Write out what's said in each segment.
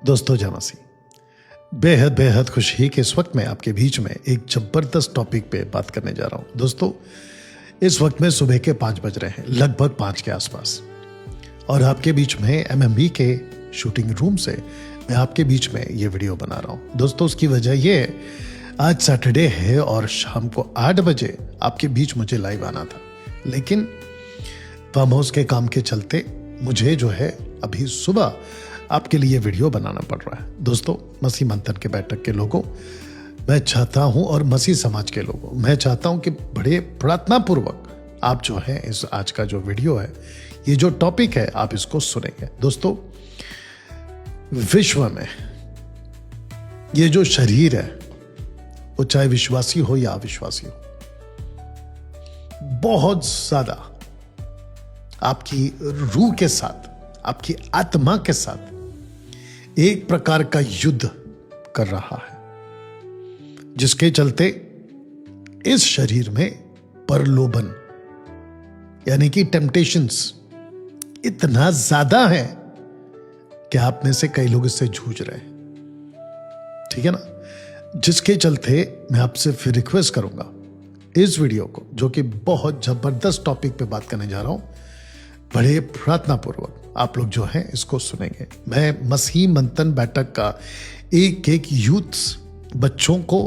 दोस्तों जय मसीह। बेहद बेहद खुशी कि इस वक्त मैं आपके बीच में एक जबरदस्त टॉपिक पे बात करने जा रहा हूं। दोस्तों इस वक्त में सुबह के 5 बज रहे हैं, लगभग 5 के आसपास, और आपके बीच में एमएमबी के शूटिंग रूम से मैं आपके बीच में ये वीडियो बना रहा हूं। दोस्तों उसकी वजह ये है, आज सैटरडे है और शाम को 8 बजे आपके बीच मुझे लाइव आना था, लेकिन फार्म हाउस के काम के चलते मुझे जो है अभी सुबह आपके लिए वीडियो बनाना पड़ रहा है। दोस्तों मसीह मंथन के बैठक के लोगों, मैं चाहता हूं, और मसीह समाज के लोगों, मैं चाहता हूं कि बड़े प्रार्थना पूर्वक आप जो है इस आज का जो वीडियो है, ये जो टॉपिक है, आप इसको सुनेंगे। दोस्तों विश्व में ये जो शरीर है, वो चाहे विश्वासी हो या अविश्वासी हो, बहुत ज्यादा आपकी रूह के साथ, आपकी आत्मा के साथ एक प्रकार का युद्ध कर रहा है, जिसके चलते इस शरीर में प्रलोभन यानी कि टेम्पटेशंस इतना ज्यादा है कि आप में से कई लोग इससे जूझ रहे हैं, ठीक है ना। जिसके चलते मैं आपसे फिर रिक्वेस्ट करूंगा, इस वीडियो को, जो कि बहुत जबरदस्त टॉपिक पे बात करने जा रहा हूं, बड़े प्रार्थना पूर्वक आप लोग जो हैं इसको सुनेंगे। मैं मसीह मंथन बैठक का एक एक यूथ्स, बच्चों को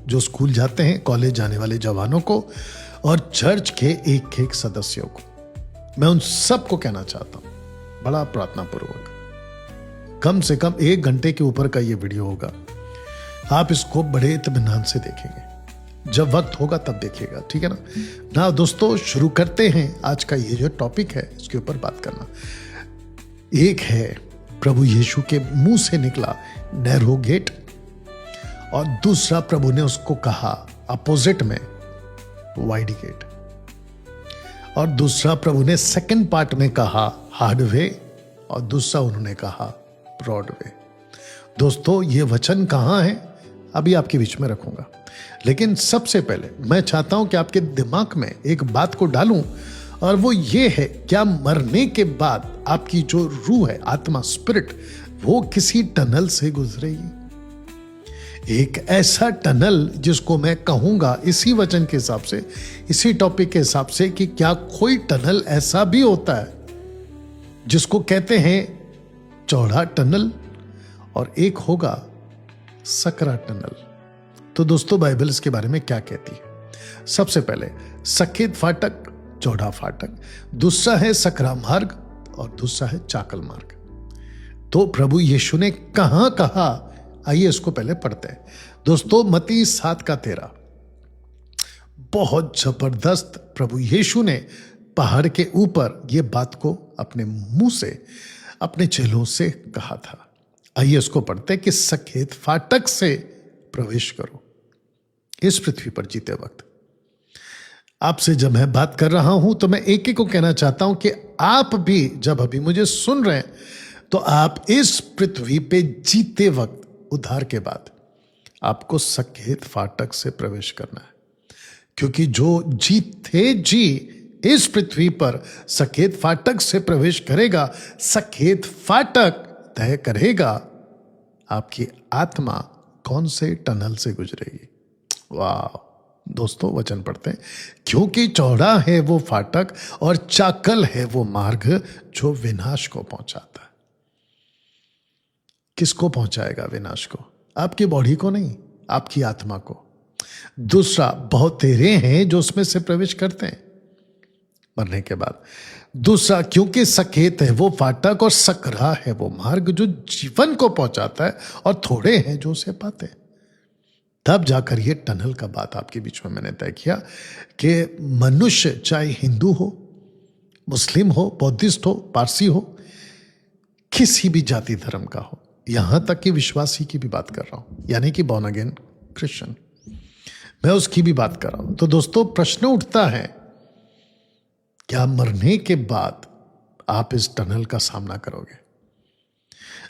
जो स्कूल जाते हैं, कॉलेज जाने वाले जवानों को, और चर्च के एक एक सदस्यों को, मैं उन सबको कहना चाहता हूं बड़ा प्रार्थना पूर्वक, कम से कम 1 घंटे के ऊपर का ये वीडियो होगा, आप इसको बड़े इत्मीनान से देखेंगे। जब वक्त होगा तब देखिएगा, ठीक है ना। दोस्तों शुरू करते हैं आज का ये जो टॉपिक है, इसके ऊपर बात करना। एक है प्रभु यीशु के मुंह से निकला नैरो गेट, और दूसरा प्रभु ने उसको कहा अपोजिट में वाइड गेट, और दूसरा प्रभु ने सेकंड पार्ट में कहा हार्ड वे, और दूसरा उन्होंने कहा ब्रॉड वे। दोस्तों ये वचन कहां है अभी आपके बीच में रखूंगा, लेकिन सबसे पहले मैं चाहता हूं कि आपके दिमाग में एक बात को डालूं, और वो ये है, क्या मरने के बाद आपकी जो रूह है, आत्मा, स्पिरिट, वो किसी टनल से गुजरेगी? एक ऐसा टनल जिसको मैं कहूंगा इसी वचन के हिसाब से, इसी टॉपिक के हिसाब से, कि क्या कोई टनल ऐसा भी होता है जिसको कहते हैं चौड़ा टनल, और एक होगा सकरा टनल। तो दोस्तों बाइबल इसके बारे में क्या कहती है? सबसे पहले सकेत फाटक, चौड़ा फाटक, दूसरा है सकरा मार्ग, और दूसरा है चाकल मार्ग। तो प्रभु यीशु ने कहां कहा, आइए इसको पहले पढ़ते हैं। दोस्तों मत्ती 7:13, बहुत जबरदस्त प्रभु यीशु ने पहाड़ के ऊपर ये बात को अपने मुंह से अपने चेलों से कहा था। आइए इसको पढ़ते हैं कि सकेत फाटक से प्रवेश करो। इस पृथ्वी पर जीते वक्त आपसे जब मैं बात कर रहा हूं, तो मैं एक एक को कहना चाहता हूं कि आप भी जब अभी मुझे सुन रहे हैं, तो आप इस पृथ्वी पे जीते वक्त, उद्धार के बाद, आपको सकेत फाटक से प्रवेश करना है, क्योंकि जो जीते जी इस पृथ्वी पर सकेत फाटक से प्रवेश करेगा, सकेत फाटक तय करेगा आपकी आत्मा कौन से टनल से गुजरेगी। वाह दोस्तों वचन पढ़ते हैं, क्योंकि चौड़ा है वो फाटक और चाकल है वो मार्ग जो विनाश को पहुंचाता है। किसको पहुंचाएगा विनाश को? आपकी बॉडी को नहीं, आपकी आत्मा को। दूसरा, बहुत तेरे हैं जो उसमें से प्रवेश करते हैं मरने के बाद। दूसरा, क्योंकि सकेत है वो फाटक और सकरा है वो मार्ग जो जीवन को पहुंचाता है, और थोड़े हैं जो उसे पाते हैं। तब जाकर ये टनल का बात आपके बीच में मैंने तय किया कि मनुष्य, चाहे हिंदू हो, मुस्लिम हो, बौद्धिस्ट हो, पारसी हो, किसी भी जाति धर्म का हो, यहां तक कि विश्वासी की भी बात कर रहा हूं, यानी कि बॉर्न अगेन क्रिश्चियन, मैं उसकी भी बात कर रहा हूं। तो दोस्तों प्रश्न उठता है, क्या मरने के बाद आप इस टनल का सामना करोगे?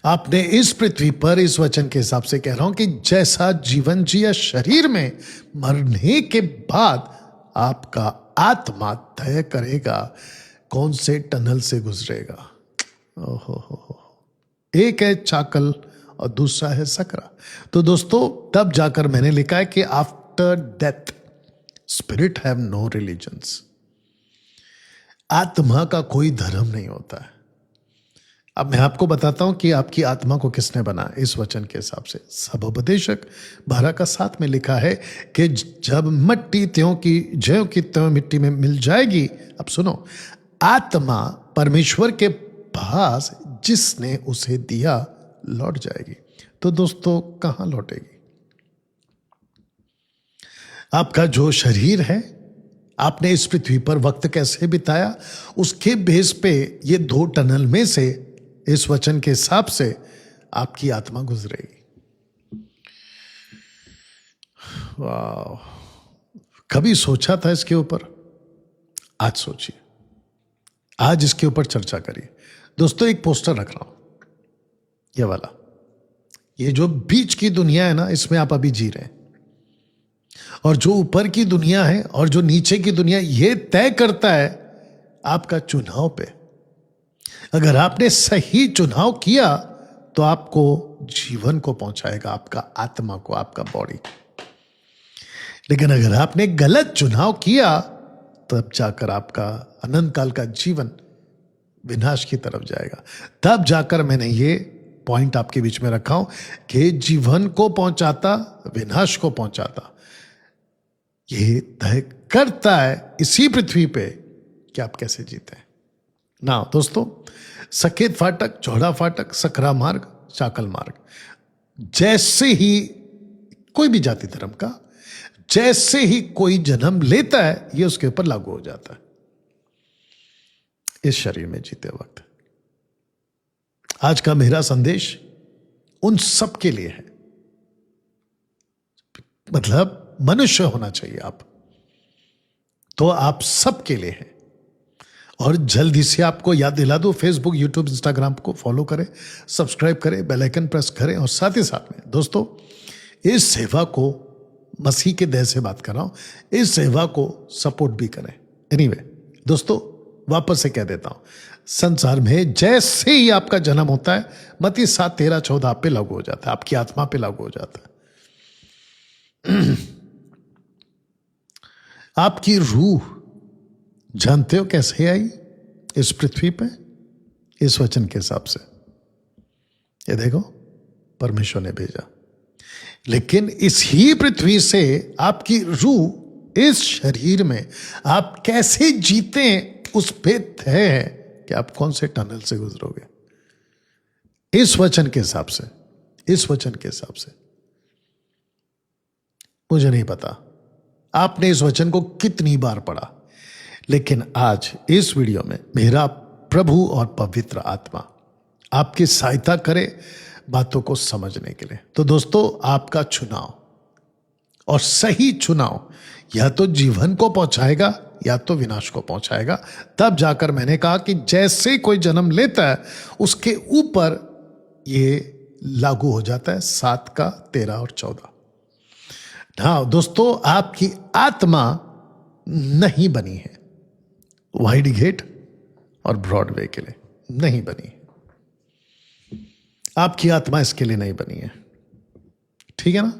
आपने इस पृथ्वी पर, इस वचन के हिसाब से कह रहा हूं, कि जैसा जीवन जिया शरीर में, मरने के बाद आपका आत्मा तय करेगा कौन से टनल से गुजरेगा। ओहो, एक है चाकल और दूसरा है सकरा। तो दोस्तों तब जाकर मैंने लिखा है कि after death spirit have no religions. आत्मा का कोई धर्म नहीं होता है। अब मैं आपको बताता हूं कि आपकी आत्मा को किसने बनाया इस वचन के हिसाब से। सबोपदेशक 12:7 में लिखा है कि जब मिट्टी त्यों की ज्यों की त्यों मिट्टी में मिल जाएगी, अब सुनो, आत्मा परमेश्वर के पास जिसने उसे दिया लौट जाएगी। तो दोस्तों कहां लौटेगी? आपका जो शरीर है, आपने इस पृथ्वी पर वक्त कैसे बिताया, उसके बेस पे ये 2 टनल में से इस वचन के हिसाब से आपकी आत्मा गुजरेगी। वाह, कभी सोचा था इसके ऊपर? आज सोचिए, आज इसके ऊपर चर्चा करिए। दोस्तों एक पोस्टर रख रहा हूं, ये वाला, ये जो बीच की दुनिया है ना, इसमें आप अभी जी रहे हैं, और जो ऊपर की दुनिया है और जो नीचे की दुनिया, ये तय करता है आपका चुनाव पे। अगर आपने सही चुनाव किया तो आपको जीवन को पहुंचाएगा, आपका आत्मा को, आपका बॉडी। लेकिन अगर आपने गलत चुनाव किया तब जाकर आपका अनंत काल का जीवन विनाश की तरफ जाएगा। तब जाकर मैंने ये पॉइंट आपके बीच में रखा हूं कि जीवन को पहुंचाता, विनाश को पहुंचाता, ये तय करता है इसी पृथ्वी पे कि आप कैसे जीते हैं ना। दोस्तों सकेत फाटक, चौड़ा फाटक, सकरा मार्ग, चाकल मार्ग, जैसे ही कोई भी जाति धर्म का जैसे ही कोई जन्म लेता है, ये उसके ऊपर लागू हो जाता है इस शरीर में जीते वक्त। आज का मेरा संदेश उन सब के लिए है, मतलब मनुष्य होना चाहिए आप, तो आप सब के लिए है। और जल्दी से आपको याद दिला दो, फेसबुक, यूट्यूब, इंस्टाग्राम को फॉलो करें, सब्सक्राइब करें, बेल आइकन प्रेस करें, और साथ ही साथ में दोस्तों इस सेवा को, मसीह के देह से बात कर रहा हूं, इस सेवा को सपोर्ट भी करें। एनीवे दोस्तों वापस से कह देता हूं, संसार में जैसे ही आपका जन्म होता है, मत्ती 7:13-14 आप पे लागू हो जाता है, आपकी आत्मा पे लागू हो जाता है। आपकी रूह जानते हो कैसे आई इस पृथ्वी पे? इस वचन के हिसाब से, ये देखो, परमेश्वर ने भेजा। लेकिन इस ही पृथ्वी से आपकी रूह इस शरीर में आप कैसे जीते उस पे तय है कि आप कौन से टनल से गुजरोगे। इस वचन के हिसाब से, इस वचन के हिसाब से मुझे नहीं पता आपने इस वचन को कितनी बार पढ़ा, लेकिन आज इस वीडियो में मेरा प्रभु और पवित्र आत्मा आपकी सहायता करे बातों को समझने के लिए। तो दोस्तों आपका चुनाव, और सही चुनाव, या तो जीवन को पहुंचाएगा या तो विनाश को पहुंचाएगा। तब जाकर मैंने कहा कि जैसे कोई जन्म लेता है उसके ऊपर ये लागू हो जाता है 7:13 और 14। हाँ दोस्तों, आपकी आत्मा नहीं बनी है वाइड गेट और ब्रॉडवे के लिए, नहीं बनी है। आपकी आत्मा इसके लिए नहीं बनी है, ठीक है ना।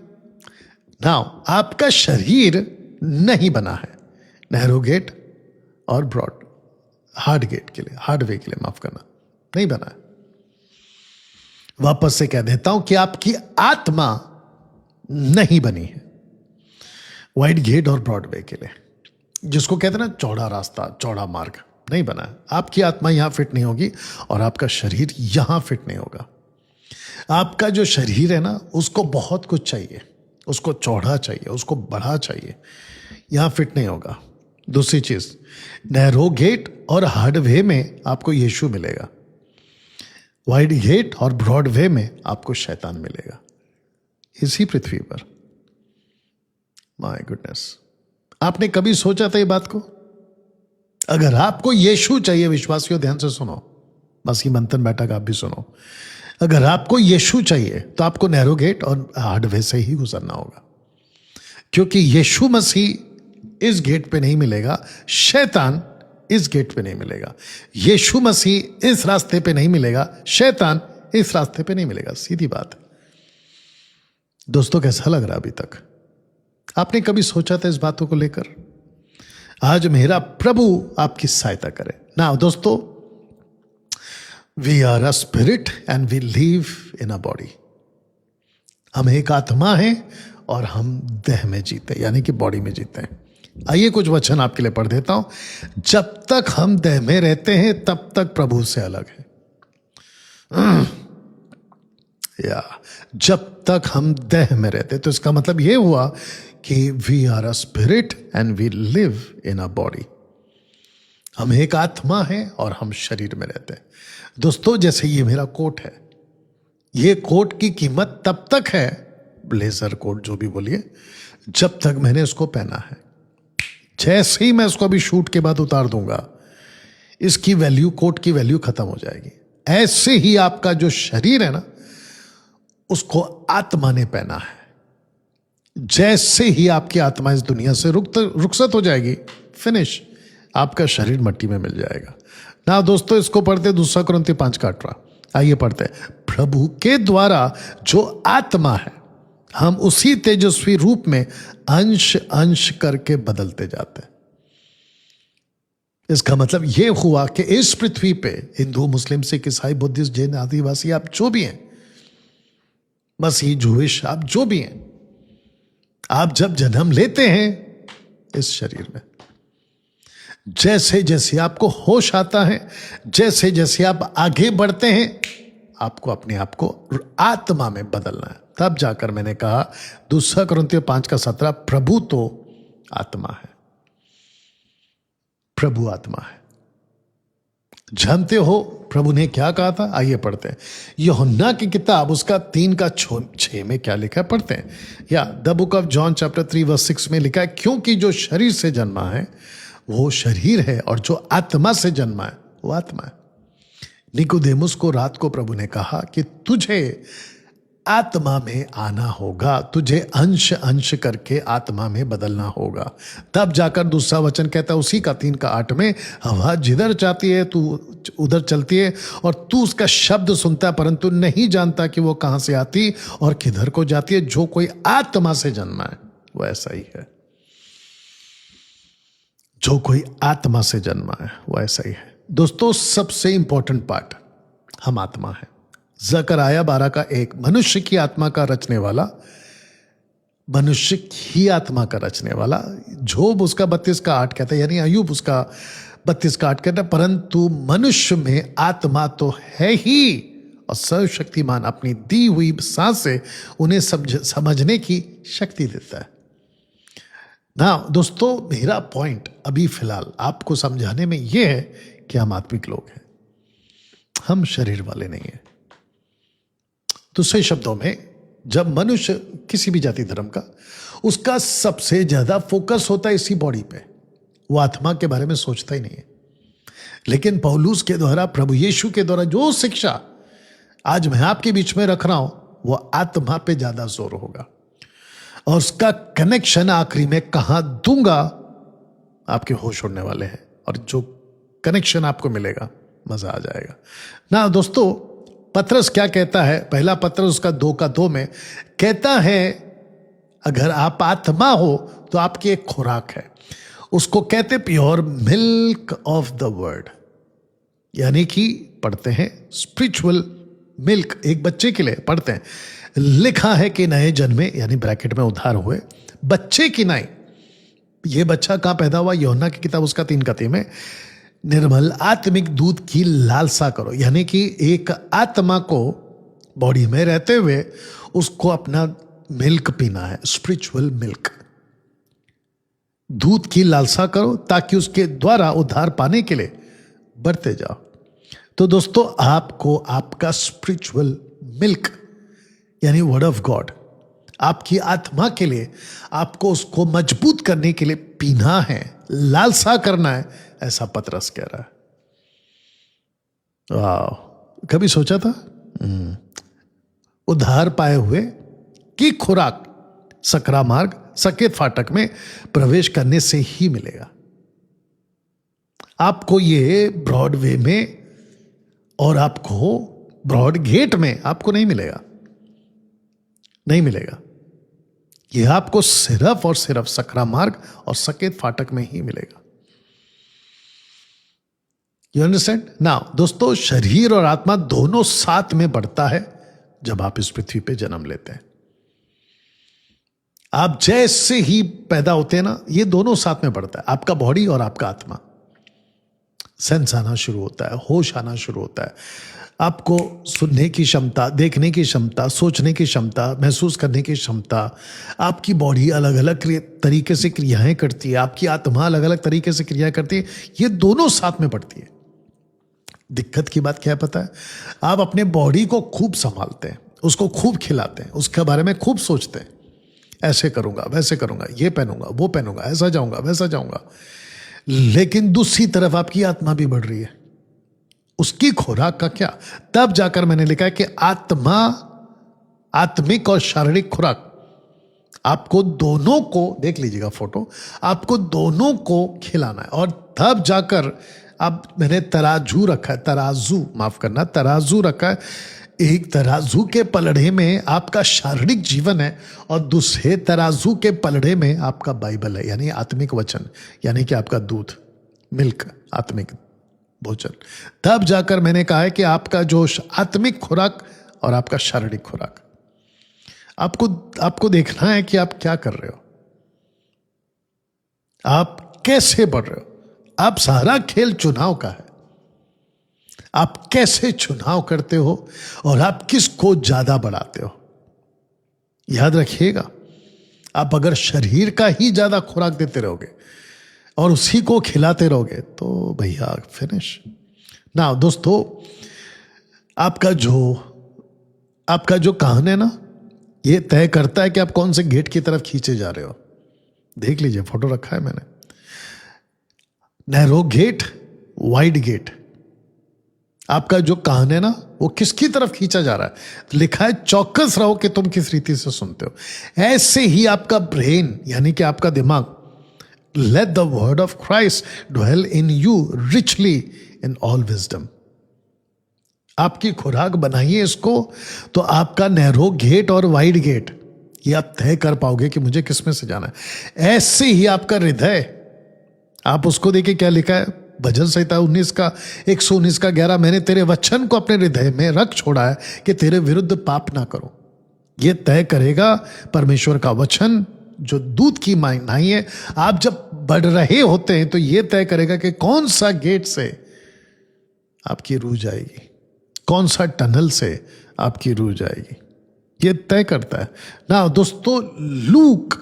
नाउ आपका शरीर नहीं बना है नैरो गेट और ब्रॉड, हार्ड गेट के लिए, हार्ड वे के लिए, माफ करना, नहीं बना है। वापस से कह देता हूं कि आपकी आत्मा नहीं बनी है वाइड गेट और ब्रॉडवे के लिए, जिसको कहते हैं ना चौड़ा रास्ता, चौड़ा मार्ग, नहीं बना है। आपकी आत्मा यहां फिट नहीं होगी और आपका शरीर यहां फिट नहीं होगा। आपका जो शरीर है ना, उसको बहुत कुछ चाहिए, उसको चौड़ा चाहिए, उसको बड़ा चाहिए, यहां फिट नहीं होगा। दूसरी चीज, नैरो गेट और हार्ड वे में आपको यीशु मिलेगा, वाइड गेट और ब्रॉड वे में आपको शैतान मिलेगा इसी पृथ्वी पर। माय गुडनेस, आपने कभी सोचा था ये बात को? अगर आपको यीशु चाहिए, विश्वासियों ध्यान से सुनो, मसीह मंथन बैठक आप भी सुनो, अगर आपको यीशु चाहिए तो आपको नैरो गेट और हार्ड वे से ही गुजरना होगा, क्योंकि यीशु मसीह इस गेट पे नहीं मिलेगा, शैतान इस गेट पे नहीं मिलेगा। यीशु मसीह इस रास्ते पे नहीं मिलेगा, शैतान इस रास्ते पे नहीं मिलेगा। सीधी बात है। दोस्तों, कैसा लग रहा अभी तक? आपने कभी सोचा था इस बातों को लेकर? आज मेरा प्रभु आपकी सहायता करे ना। दोस्तों, we are a spirit and we live in a body. हम एक आत्मा है और हम देह में जीते, यानी कि बॉडी में जीते हैं। आइए कुछ वचन आपके लिए पढ़ देता हूं। जब तक हम देह में रहते हैं तब तक प्रभु से अलग है। या जब तक हम देह में रहते, तो इसका मतलब यह हुआ कि we are a spirit and we live in a body. हम एक आत्मा है और हम शरीर में रहते हैं। दोस्तों, जैसे ये मेरा कोट है, ये कोट की कीमत तब तक है, ब्लेजर कोट जो भी बोलिए, जब तक मैंने इसको पहना है। जैसे ही मैं इसको अभी शूट के बाद उतार दूंगा, इसकी वैल्यू, कोट की वैल्यू खत्म हो जाएगी। ऐसे ही आपका जो शरीर है ना, उसको आत्मा ने पहना है। जैसे ही आपकी आत्मा इस दुनिया से रुखसत हो जाएगी, फिनिश, आपका शरीर मिट्टी में मिल जाएगा ना। दोस्तों, इसको पढ़ते 2 कुरिन्थियों 5:18। आइए पढ़ते हैं। प्रभु के द्वारा जो आत्मा है, हम उसी तेजस्वी रूप में अंश अंश करके बदलते जाते हैं। इसका मतलब यह हुआ कि इस पृथ्वी पे हिंदू, मुस्लिम, सिख, ईसाई, बुद्धिस्ट, जैन, आदिवासी, आप जो भी हैं, मसीही, जूइश, आप जो भी हैं, आप जब जन्म लेते हैं इस शरीर में, जैसे जैसे आपको होश आता है, जैसे जैसे आप आगे बढ़ते हैं, आपको अपने आप को आत्मा में बदलना है। तब जाकर मैंने कहा 2 कुरिन्थियों 5:17, प्रभु तो आत्मा है। प्रभु आत्मा है। जानते हो प्रभु ने क्या कहा था? आइए पढ़ते हैं। यूहन्ना की किताब उसका 3:6 में क्या लिखा है, पढ़ते हैं। या the book of John chapter 3:6 में लिखा है, क्योंकि जो शरीर से जन्मा है वो शरीर है, और जो आत्मा से जन्मा है वो आत्मा है। निकोदेमुस को रात को प्रभु ने कहा कि तुझे आत्मा में आना होगा, तुझे अंश अंश करके आत्मा में बदलना होगा। तब जाकर दूसरा वचन कहता है उसी का 3:8 में, हवा जिधर चाहती है तू उधर चलती है, और तू उसका शब्द सुनता है परंतु नहीं जानता कि वो कहां से आती और किधर को जाती है। जो कोई आत्मा से जन्मा है वो ऐसा ही है। जो कोई आत्मा से जन्मा है वो ऐसा ही है। दोस्तों, सबसे इंपॉर्टेंट पार्ट, हम आत्मा है। जकरयाह 12:1, मनुष्य की आत्मा का रचने वाला, मनुष्य की आत्मा का रचने वाला। जोब उसका 32:8 कहता है, यानी अयूब उसका 32:8 कहता है, परंतु मनुष्य में आत्मा तो है ही, और सर्वशक्तिमान अपनी दी हुई सांस से उन्हें समझने की शक्ति देता है ना। दोस्तों, मेरा पॉइंट अभी फिलहाल आपको समझाने में यह है कि हम आत्मिक लोग हैं, हम शरीर वाले नहीं हैं। दूसरे शब्दों में, जब मनुष्य किसी भी जाति धर्म का, उसका सबसे ज्यादा फोकस होता है इसी बॉडी पे, वो आत्मा के बारे में सोचता ही नहीं है। लेकिन पौलुस के द्वारा, प्रभु यीशु के द्वारा जो शिक्षा आज मैं आपके बीच में रख रहा हूं, वो आत्मा पे ज्यादा जोर होगा, और उसका कनेक्शन आखिरी में कहां दूंगा, आपके होश उड़ने वाले हैं, और जो कनेक्शन आपको मिलेगा, मजा आ जाएगा ना। दोस्तों, पत्रस क्या कहता है? पहला पत्रस उसका 2:2 में कहता है, अगर आप आत्मा हो तो आपकी एक खुराक है, उसको कहते pure milk of the word, यानी कि पढ़ते हैं स्पिरिचुअल मिल्क। एक बच्चे के लिए पढ़ते हैं, लिखा है कि नए जन्मे, यानी ब्रैकेट में उद्धार हुए बच्चे की नाई। ये बच्चा कहां पैदा हुआ? यूहन्ना की किताब उसका 3:3 में, निर्मल आत्मिक दूध की लालसा करो, यानी कि एक आत्मा को बॉडी में रहते हुए उसको अपना मिल्क पीना है, स्पिरिचुअल मिल्क। दूध की लालसा करो ताकि उसके द्वारा उद्धार पाने के लिए बढ़ते जाओ। तो दोस्तों, आपको आपका स्पिरिचुअल मिल्क यानी वर्ड ऑफ गॉड, आपकी आत्मा के लिए, आपको उसको मजबूत करने के लिए पीना है, लालसा करना है, ऐसा पतरस कह रहा है। वाह, कभी सोचा था? उद्धार पाए हुए की खुराक सकरा मार्ग, सकेत फाटक में प्रवेश करने से ही मिलेगा। आपको ये ब्रॉडवे में और आपको ब्रॉड गेट में आपको नहीं मिलेगा, नहीं मिलेगा। यह आपको सिर्फ और सिर्फ सकरा मार्ग और सकेत फाटक में ही मिलेगा। यू अंडरस्टैंड नाउ दोस्तों, शरीर और आत्मा दोनों साथ में बढ़ता है जब आप इस पृथ्वी पे जन्म लेते हैं। आप जैसे ही पैदा होते हैं ना, ये दोनों साथ में बढ़ता है, आपका बॉडी और आपका आत्मा। सेंस आना शुरू होता है, होश आना शुरू होता है, आपको सुनने की क्षमता, देखने की क्षमता, सोचने की क्षमता, महसूस करने की क्षमता। आपकी बॉडी अलग अलग तरीके से क्रियाएं करती है, आपकी आत्मा अलग अलग तरीके से क्रिया करती है, ये दोनों साथ में बढ़ती है। दिक्कत की बात क्या है पता है? आप अपने बॉडी को खूब संभालते हैं, उसको खूब खिलाते हैं, उसके बारे में खूब सोचते हैं, ऐसे करूंगा, वैसे करूंगा, ये पहनूंगा, वो पहनूंगा, ऐसा जाऊंगा, वैसा जाऊंगा। लेकिन दूसरी तरफ आपकी आत्मा भी बढ़ रही है, उसकी खुराक का क्या? तब जाकर मैंने लिखा है कि आत्मा, आत्मिक और शारीरिक खुराक, आपको दोनों को, देख लीजिएगा फोटो, आपको दोनों को खिलाना है। और तब जाकर अब मैंने तराजू रखा है, तराजू माफ करना, तराजू रखा है। एक तराजू के पलड़े में आपका शारीरिक जीवन है और दूसरे तराजू के पलड़े में आपका बाइबल है, यानी आत्मिक वचन, यानी कि आपका दूध, मिल्क, आत्मिक भोजन। तब जाकर मैंने कहा है कि आपका जो आत्मिक खुराक और आपका शारीरिक खुराक, आपको देखना है कि आप क्या कर रहे हो, आप कैसे बढ़ रहे हो। आप सारा खेल चुनाव का है, आप कैसे चुनाव करते हो और आप किसको ज्यादा बढ़ाते हो। याद रखिएगा, आप अगर शरीर का ही ज्यादा खुराक देते रहोगे और उसी को खिलाते रहोगे तो भैया फिनिश ना। दोस्तों, आपका जो कान है ना, ये तय करता है कि आप कौन से गेट की तरफ खींचे जा रहे हो। देख लीजिए, फोटो रखा है मैंने, नैरो गेट, वाइड गेट। आपका जो कान है ना, वो किसकी तरफ खींचा जा रहा है? तो लिखा है चौकस रहो कि तुम किस रीति से सुनते हो। ऐसे ही आपका ब्रेन, यानी कि आपका दिमाग, let the word of Christ dwell in you richly in all wisdom. आपकी खुराक बनाइए इसको, तो आपका नैरो गेट और वाइड गेट, ये आप तय कर पाओगे कि मुझे किस में से जाना है। ऐसे ही आपका हृदय, आप उसको देखिए क्या लिखा है, भजन संहिता 119 का 11, मैंने तेरे वचन को अपने हृदय में रख छोड़ा है कि तेरे विरुद्ध पाप ना करो। ये तय करेगा परमेश्वर का वचन, जो दूध की नाई है। आप जब बढ़ रहे होते हैं तो ये तय करेगा कि कौन सा गेट से आपकी रूह जाएगी, कौन सा टनल से आपकी रूह जाएगी, ये तय करता है ना। दोस्तों, लूक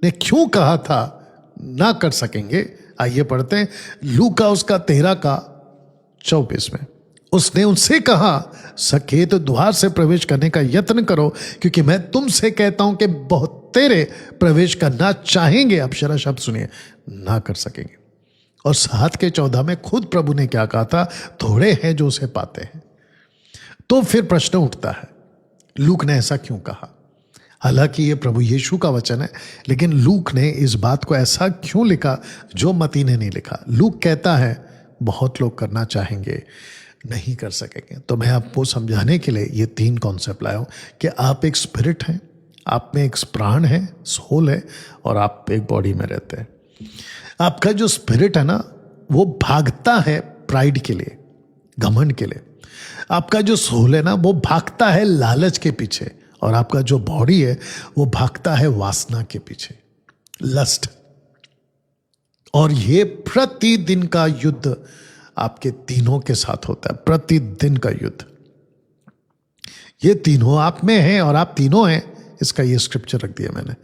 ने क्यों कहा था ना कर सकेंगे? आइए पढ़ते हैं लूका उसका 13:24 में। उसने उनसे कहा, सकेत द्वार से प्रवेश करने का यत्न करो, क्योंकि मैं तुमसे कहता हूं कि बहुत तेरे प्रवेश करना चाहेंगे, अब शरा शब्द सुनिए, ना कर सकेंगे। और 7:14 में खुद प्रभु ने क्या कहा था, थोड़े हैं जो उसे पाते हैं। तो फिर प्रश्न उठता है, लूक ने ऐसा क्यों कहा? हालांकि ये प्रभु यीशु का वचन है, लेकिन लूक ने इस बात को ऐसा क्यों लिखा जो मती ने नहीं लिखा? लूक कहता है बहुत लोग करना चाहेंगे, नहीं कर सकेंगे। तो मैं आपको समझाने के लिए ये 3 कॉन्सेप्ट लाया हूं कि आप एक स्पिरिट हैं, आप में एक प्राण है, सोल है, और आप एक बॉडी में रहते हैं। आपका जो स्पिरिट है ना, वो भागता है प्राइड के लिए, घमंड के लिए। आपका जो सोल है ना, वो भागता है लालच के पीछे, और आपका जो बॉडी है वो भागता है वासना के पीछे, लस्ट। और ये प्रतिदिन का युद्ध आपके तीनों के साथ होता है, प्रतिदिन का युद्ध। ये तीनों आप में हैं और आप तीनों हैं, इसका ये स्क्रिप्चर रख दिया मैंने,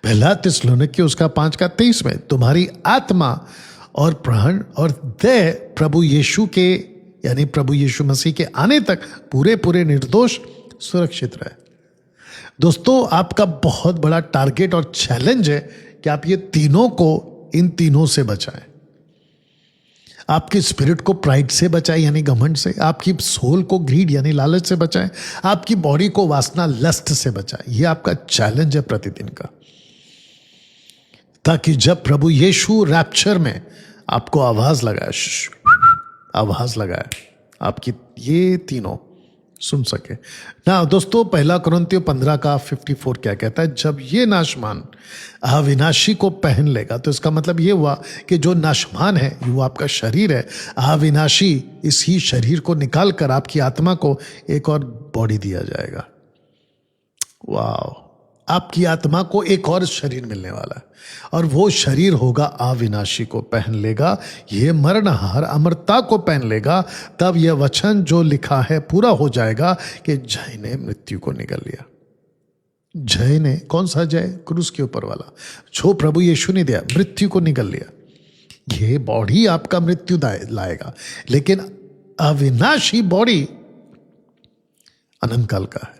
1 थिस्सलुनीकी उसका 5:23 में। तुम्हारी आत्मा और प्राण और देह प्रभु यीशु के, यानी प्रभु यीशु मसीह के आने तक पूरे निर्दोष सुरक्षित रहे। दोस्तों, आपका बहुत बड़ा टारगेट और चैलेंज है कि आप ये तीनों को, इन तीनों से बचाएं। आपकी स्पिरिट को प्राइड से बचाएं, यानी घमंड से। आपकी सोल को ग्रीड यानी लालच से बचाएं। आपकी बॉडी को वासना, लस्ट से बचाएं। ये आपका चैलेंज है प्रतिदिन का, ताकि जब प्रभु यीशु रैप्चर में आपको आवाज लगाए, आपकी ये तीनों सुन सके ना। दोस्तों, पहला कुरिन्थियों 15 का 54 क्या कहता है? जब ये नाशमान अविनाशी को पहन लेगा, तो इसका मतलब ये हुआ कि जो नाशमान है वो आपका शरीर है, अविनाशी इसी शरीर को निकाल कर आपकी आत्मा को एक और बॉडी दिया जाएगा। वाह! आपकी आत्मा को एक और शरीर मिलने वाला है, और वो शरीर होगा अविनाशी को पहन लेगा, ये मरणहार अमरता को पहन लेगा। तब यह वचन जो लिखा है पूरा हो जाएगा कि जय ने मृत्यु को निगल लिया। जय ने, कौन सा जय? क्रूस के ऊपर वाला, जो प्रभु यीशु ने दिया, मृत्यु को निगल लिया। ये बॉडी आपका मृत्यु लाएगा, लेकिन अविनाशी बॉडी अनंत काल का है।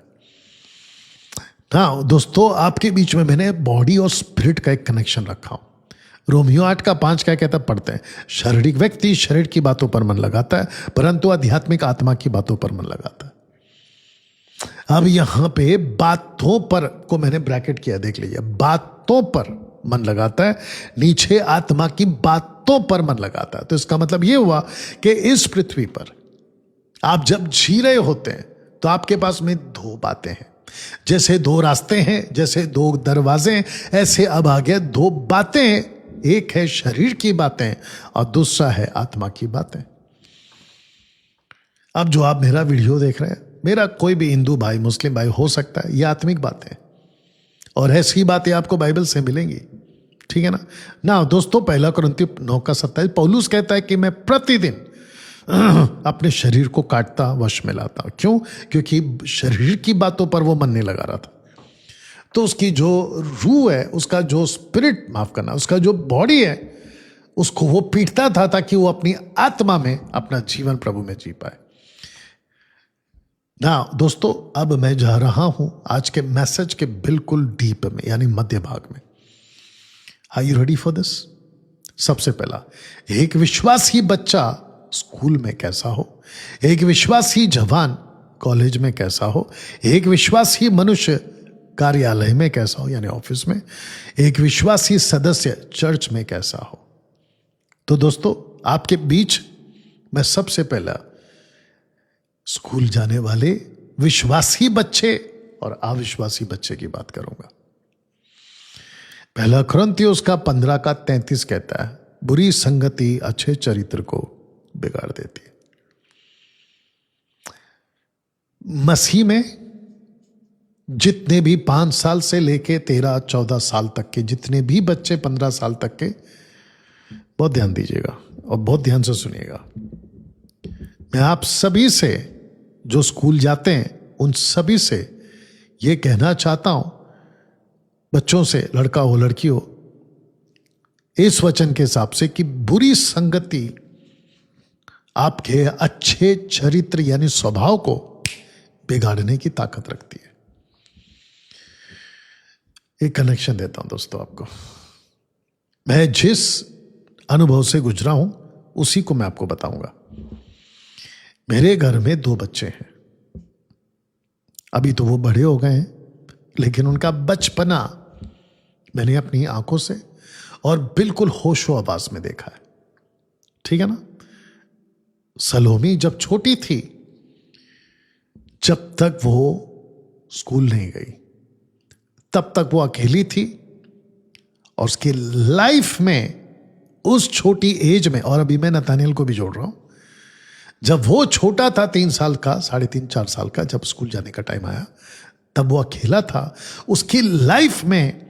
हाँ दोस्तों, आपके बीच में मैंने बॉडी और स्पिरिट का एक कनेक्शन रखा हूं। रोमियो 8 का 5 क्या कहता है? पढ़ते हैं। शारीरिक व्यक्ति शरीर की बातों पर मन लगाता है, परंतु आध्यात्मिक आत्मा की बातों पर मन लगाता है। अब यहां पे बातों पर को मैंने ब्रैकेट किया, देख लीजिए। बातों पर मन लगाता है, नीचे आत्मा की बातों पर मन लगाता है। तो इसका मतलब यह हुआ कि इस पृथ्वी पर आप जब जी रहे होते हैं तो आपके पास में दो बातें हैं। जैसे दो रास्ते हैं, जैसे दो दरवाजे हैं, ऐसे अब आगे दो बातें हैं। एक है शरीर की बातें और दूसरा है आत्मा की बातें। अब जो आप मेरा वीडियो देख रहे हैं, मेरा कोई भी हिंदू भाई, मुस्लिम भाई हो सकता है, ये आत्मिक बातें, और ऐसी बातें आपको बाइबल से मिलेंगी। ठीक है ना दोस्तों, पहला कुरिन्थियों 9 का 27 पौलुस कहता है कि मैं प्रतिदिन अपने शरीर को काटता, वश में लाता। क्यों? क्योंकि शरीर की बातों पर वो मन नहीं लगा रहा था। तो उसकी जो रूह है, उसका जो स्पिरिट, माफ करना, उसका जो बॉडी है, उसको वो पीटता था ताकि वो अपनी आत्मा में अपना जीवन प्रभु में जी पाए ना। दोस्तों, अब मैं जा रहा हूं आज के मैसेज के बिल्कुल डीप में, यानी मध्य भाग में। Are you ready for this? सबसे पहला, एक विश्वासी बच्चा स्कूल में कैसा हो, एक विश्वासी जवान कॉलेज में कैसा हो, एक विश्वासी मनुष्य कार्यालय में कैसा हो, यानी ऑफिस में, एक विश्वासी सदस्य चर्च में कैसा हो। तो दोस्तों, आपके बीच मैं सबसे पहला स्कूल जाने वाले विश्वासी बच्चे और अविश्वासी बच्चे की बात करूंगा। पहला कुरिन्थियों उसका 15 का 33 कहता है, बुरी संगति अच्छे चरित्र को बिगाड़ देती है। मसीह में जितने भी 5 साल से लेके 13-14 साल तक के जितने भी बच्चे, 15 साल तक के, बहुत ध्यान दीजिएगा और बहुत ध्यान से सुनिएगा। मैं आप सभी से, जो स्कूल जाते हैं, उन सभी से यह कहना चाहता हूं, बच्चों से, लड़का हो लड़की हो, इस वचन के हिसाब से, कि बुरी संगति आपके अच्छे चरित्र यानी स्वभाव को बिगाड़ने की ताकत रखती है। एक कनेक्शन देता हूं दोस्तों आपको। मैं जिस अनुभव से गुजरा हूं उसी को मैं आपको बताऊंगा। मेरे घर में 2 बच्चे हैं। अभी तो वो बड़े हो गए हैं, लेकिन उनका बचपना मैंने अपनी आंखों से और बिल्कुल होशो आवाज में देखा है। ठीक है ना? सलोमी जब छोटी थी, जब तक वो स्कूल नहीं गई, तब तक वो अकेली थी, और उसकी लाइफ में उस छोटी एज में, और अभी मैं नतानियल को भी जोड़ रहा हूं, जब वो छोटा था 3 साल का, 3.5-4 साल का, जब स्कूल जाने का टाइम आया, तब वो अकेला था। उसकी लाइफ में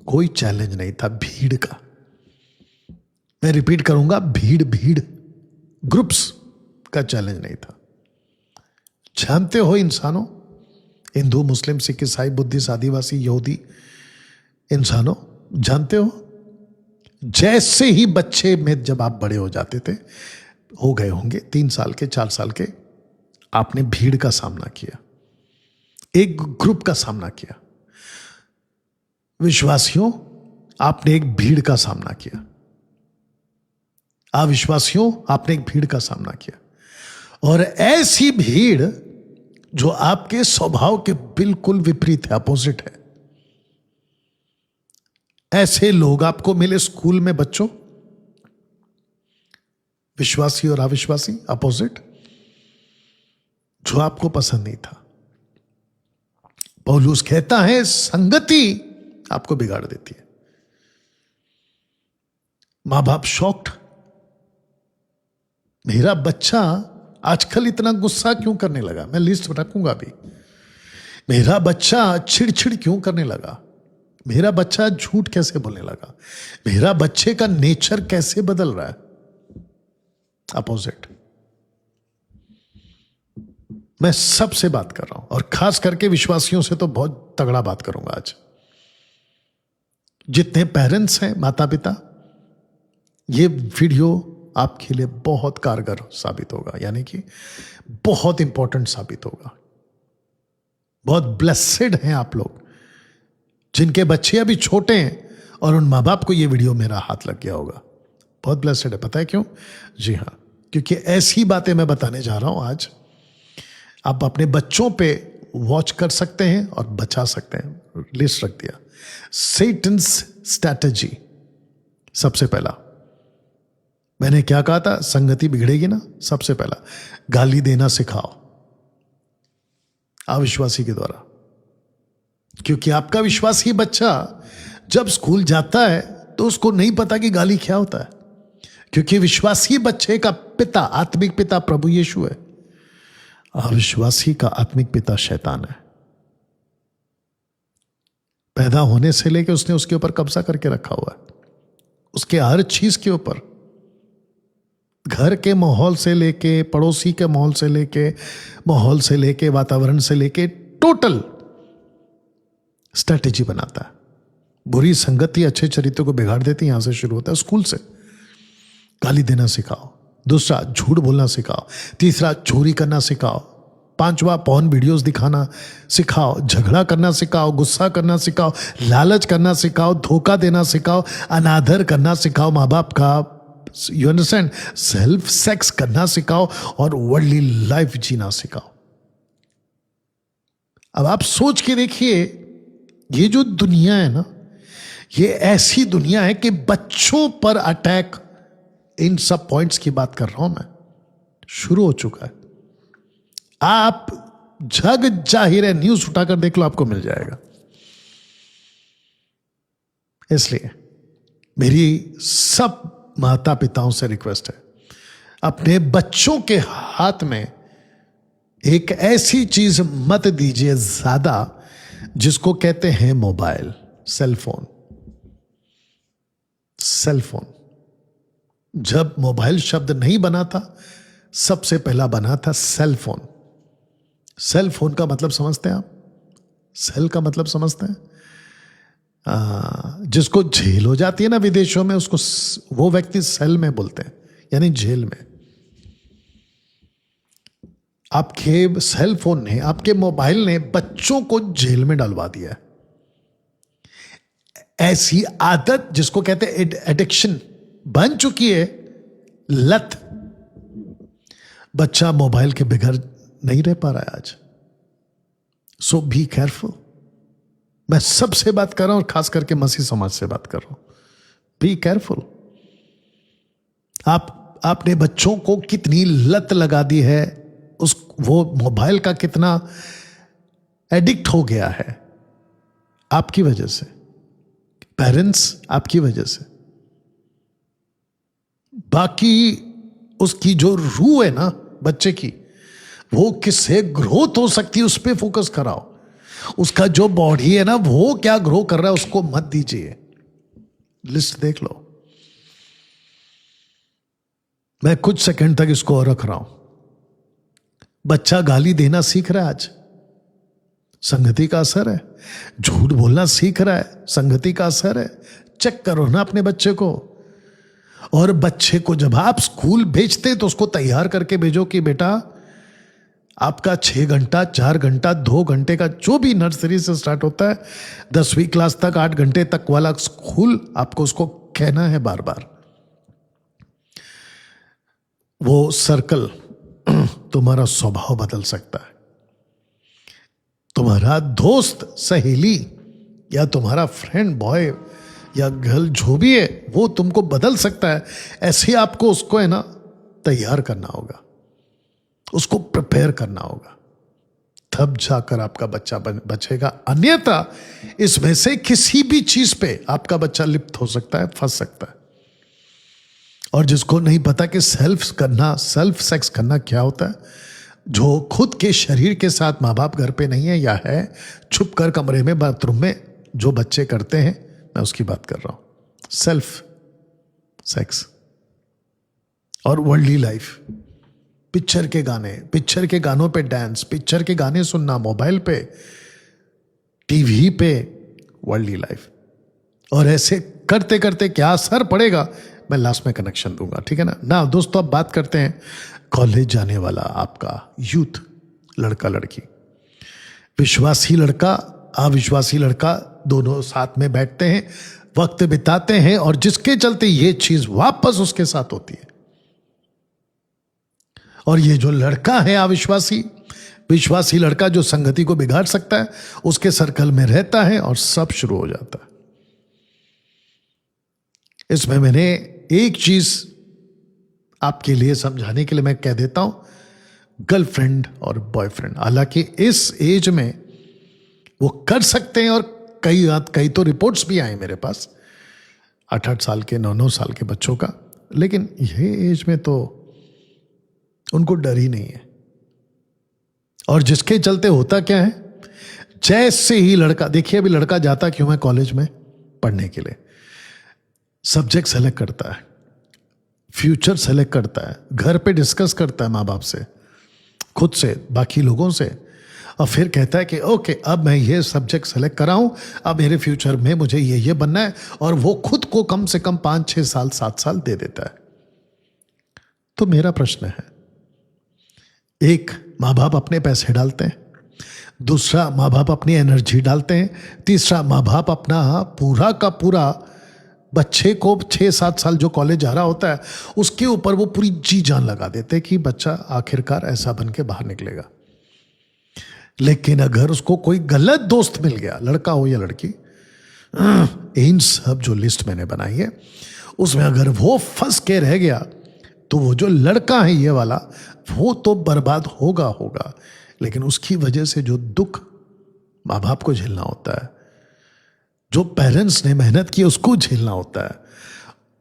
कोई चैलेंज नहीं था भीड़ का। मैं रिपीट करूंगा, भीड़ ग्रुप्स का चैलेंज नहीं था। जानते हो इंसानों, हिंदू, मुस्लिम, सिख, ईसाई, बुद्धिस्ट, आदिवासी, यहूदी इंसानों, जानते हो, जैसे ही बच्चे में जब आप बड़े हो जाते थे, हो गए होंगे 3 साल के, 4 साल के, आपने भीड़ का सामना किया, एक ग्रुप का सामना किया। विश्वासियों, आपने एक भीड़ का सामना किया। अविश्वासियों, आपने एक भीड़ का सामना किया, और ऐसी भीड़ जो आपके स्वभाव के बिल्कुल विपरीत है, अपोजिट है। ऐसे लोग आपको मिले स्कूल में बच्चों, विश्वासी और अविश्वासी, अपोजिट। जो आपको पसंद नहीं था। पौलुस कहता है संगति आपको बिगाड़ देती है। मां बाप शॉक्ड, मेरा बच्चा आजकल इतना गुस्सा क्यों करने लगा, मैं लिस्ट रखूंगा अभी। मेरा बच्चा चिड़चिड़ क्यों करने लगा, मेरा बच्चा झूठ कैसे बोलने लगा, मेरा बच्चे का नेचर कैसे बदल रहा है। अपोजिट। मैं सबसे बात कर रहा हूं और खास करके विश्वासियों से तो बहुत तगड़ा बात करूंगा आज। जितने पेरेंट्स हैं, माता पिता, ये वीडियो आपके लिए बहुत कारगर साबित होगा, यानी कि बहुत इंपॉर्टेंट साबित होगा। बहुत ब्लेसेड हैं आप लोग जिनके बच्चे अभी छोटे हैं और उन मां बाप को ये वीडियो मेरा हाथ लग गया होगा। बहुत ब्लेसेड है। पता है क्यों? जी हां, क्योंकि ऐसी बातें मैं बताने जा रहा हूं आज, आप अपने बच्चों पे वॉच कर सकते हैं और बचा सकते हैं। लिस्ट रख दिया। Satan's strategy. सबसे पहला मैंने क्या कहा था, संगति बिगड़ेगी ना, सबसे पहला गाली देना सिखाओ अविश्वासी के द्वारा। क्योंकि आपका विश्वासी बच्चा जब स्कूल जाता है तो उसको नहीं पता कि गाली क्या होता है, क्योंकि विश्वासी बच्चे का पिता, आत्मिक पिता प्रभु यीशु है, अविश्वासी का आत्मिक पिता शैतान है। पैदा होने से लेकर उसने उसके ऊपर कब्जा करके रखा हुआ है, उसके हर चीज के ऊपर, घर के माहौल से लेके, पड़ोसी के माहौल से लेके, वातावरण से लेके, टोटल स्ट्रैटेजी बनाता है। बुरी संगति अच्छे चरित्र को बिगाड़ देती है। यहां से शुरू होता है, स्कूल से। गाली देना सिखाओ। दूसरा, झूठ बोलना सिखाओ। तीसरा, चोरी करना सिखाओ। पांचवा, पॉर्न वीडियोस दिखाना सिखाओ। झगड़ा करना सिखाओ, गुस्सा करना सिखाओ, लालच करना सिखाओ, धोखा देना सिखाओ, अनादर करना सिखाओ माँ बाप का, यू अंडरस्टैंड, सेल्फ सेक्स करना सिखाओ और वर्ल्डली लाइफ जीना सिखाओ। अब आप सोच के देखिए, ये जो दुनिया है ना, ये ऐसी दुनिया है कि बच्चों पर अटैक, इन सब पॉइंट्स की बात कर रहा हूं मैं, शुरू हो चुका है। आप जग जाहिर है, न्यूज उठाकर देख लो, आपको मिल जाएगा। इसलिए मेरी सब माता पिताओं से रिक्वेस्ट है, अपने बच्चों के हाथ में एक ऐसी चीज मत दीजिए ज्यादा जिसको कहते हैं मोबाइल, सेलफोन। सेलफोन, जब मोबाइल शब्द नहीं बना था, सबसे पहला बना था सेलफोन। सेलफोन का मतलब समझते हैं आप? सेल का मतलब समझते हैं? जिसको झेल हो जाती है ना विदेशों में, उसको वो व्यक्ति सेल में बोलते हैं, यानी जेल में। आपके सेल फोन ने, आपके मोबाइल ने बच्चों को जेल में डलवा दिया है। ऐसी आदत जिसको कहते हैं एडिक्शन बन चुकी है, लत। बच्चा मोबाइल के बगैर नहीं रह पा रहा है आज। सो बी केयरफुल। मैं सबसे बात कर रहा हूं और खास करके मसीह समाज से बात कर रहा हूं। Be careful. आपने बच्चों को कितनी लत लगा दी है, वो मोबाइल का कितना एडिक्ट हो गया है आपकी वजह से, पेरेंट्स आपकी वजह से। बाकी उसकी जो रूह है ना बच्चे की, वो किससे ग्रोथ हो सकती है उस पर फोकस कराओ। उसका जो बॉडी है ना, वो क्या ग्रो कर रहा है उसको मत दीजिए। लिस्ट देख लो। मैं कुछ सेकंड तक इसको और रख रहा हूं। बच्चा गाली देना सीख रहा है आज, संगति का असर है। झूठ बोलना सीख रहा है, संगति का असर है। चेक करो ना अपने बच्चे को। और बच्चे को जब आप स्कूल भेजते तो उसको तैयार करके भेजो कि बेटा आपका 6 घंटा, 4 घंटा, 2 घंटे का, जो भी नर्सरी से स्टार्ट होता है 10वीं क्लास तक, 8 घंटे तक वाला स्कूल, आपको उसको कहना है बार बार। वो सर्कल तुम्हारा स्वभाव बदल सकता है। तुम्हारा दोस्त, सहेली या तुम्हारा फ्रेंड, बॉय या गर्ल, जो भी है, वो तुमको बदल सकता है। ऐसे आपको उसको है ना तैयार करना होगा। उसको प्रिपेयर करना होगा, तब जाकर आपका बच्चा बचेगा। अन्यथा इसमें से किसी भी चीज पे आपका बच्चा लिप्त हो सकता है, फंस सकता है। और जिसको नहीं पता कि सेल्फ सेक्स करना क्या होता है, जो खुद के शरीर के साथ माँ बाप घर पे नहीं है या है, छुप कर कमरे में बाथरूम में जो बच्चे करते हैं, मैं उसकी बात कर रहा हूं। सेल्फ सेक्स और वर्ल्डली लाइफ, पिक्चर के गानों पे डांस, पिक्चर के गाने सुनना मोबाइल पे, टीवी पे, वर्ल्डली लाइफ। और ऐसे करते करते क्या असर पड़ेगा, मैं लास्ट में कनेक्शन दूंगा, ठीक है ना। दोस्तों अब बात करते हैं कॉलेज जाने वाला आपका यूथ, लड़का लड़की। विश्वासी लड़का, अविश्वासी लड़का, दोनों साथ में बैठते हैं, वक्त बिताते हैं, और जिसके चलते ये चीज वापस उसके साथ होती है। और ये जो लड़का है अविश्वासी, विश्वासी लड़का जो संगति को बिगाड़ सकता है, उसके सर्कल में रहता है और सब शुरू हो जाता है। इसमें मैंने एक चीज आपके लिए समझाने के लिए मैं कह देता हूं, गर्लफ्रेंड और बॉयफ्रेंड। हालांकि इस एज में वो कर सकते हैं, और कई तो रिपोर्ट्स भी आए मेरे पास 8-8 साल के, 9-9 साल के बच्चों का, लेकिन ये एज में तो उनको डर ही नहीं है। और जिसके चलते होता क्या है, जैसे ही लड़का, देखिए अभी लड़का जाता क्यों है कॉलेज में पढ़ने के लिए, सब्जेक्ट सेलेक्ट करता है, फ्यूचर सेलेक्ट करता है, घर पे डिस्कस करता है माँ बाप से, खुद से, बाकी लोगों से, और फिर कहता है कि ओके अब मैं ये सब्जेक्ट सेलेक्ट करा हूं, अब मेरे फ्यूचर में मुझे ये बनना है, और वो खुद को कम से कम 5-6 साल 7 साल दे देता है। तो मेरा प्रश्न है, एक, माँ बाप अपने पैसे डालते हैं, दूसरा माँ बाप अपनी एनर्जी डालते हैं, तीसरा माँ बाप अपना पूरा का पूरा बच्चे को 6-7 साल जो कॉलेज जा रहा होता है उसके ऊपर वो पूरी जी जान लगा देते कि बच्चा आखिरकार ऐसा बन के बाहर निकलेगा। लेकिन अगर उसको कोई गलत दोस्त मिल गया, लड़का हो या लड़की, इन सब जो लिस्ट मैंने बनाई है उसमें अगर वो फंस के रह गया, तो वो जो लड़का है ये वाला, वो तो बर्बाद होगा। लेकिन उसकी वजह से जो दुख माँ बाप को झेलना होता है, जो पेरेंट्स ने मेहनत की उसको झेलना होता है,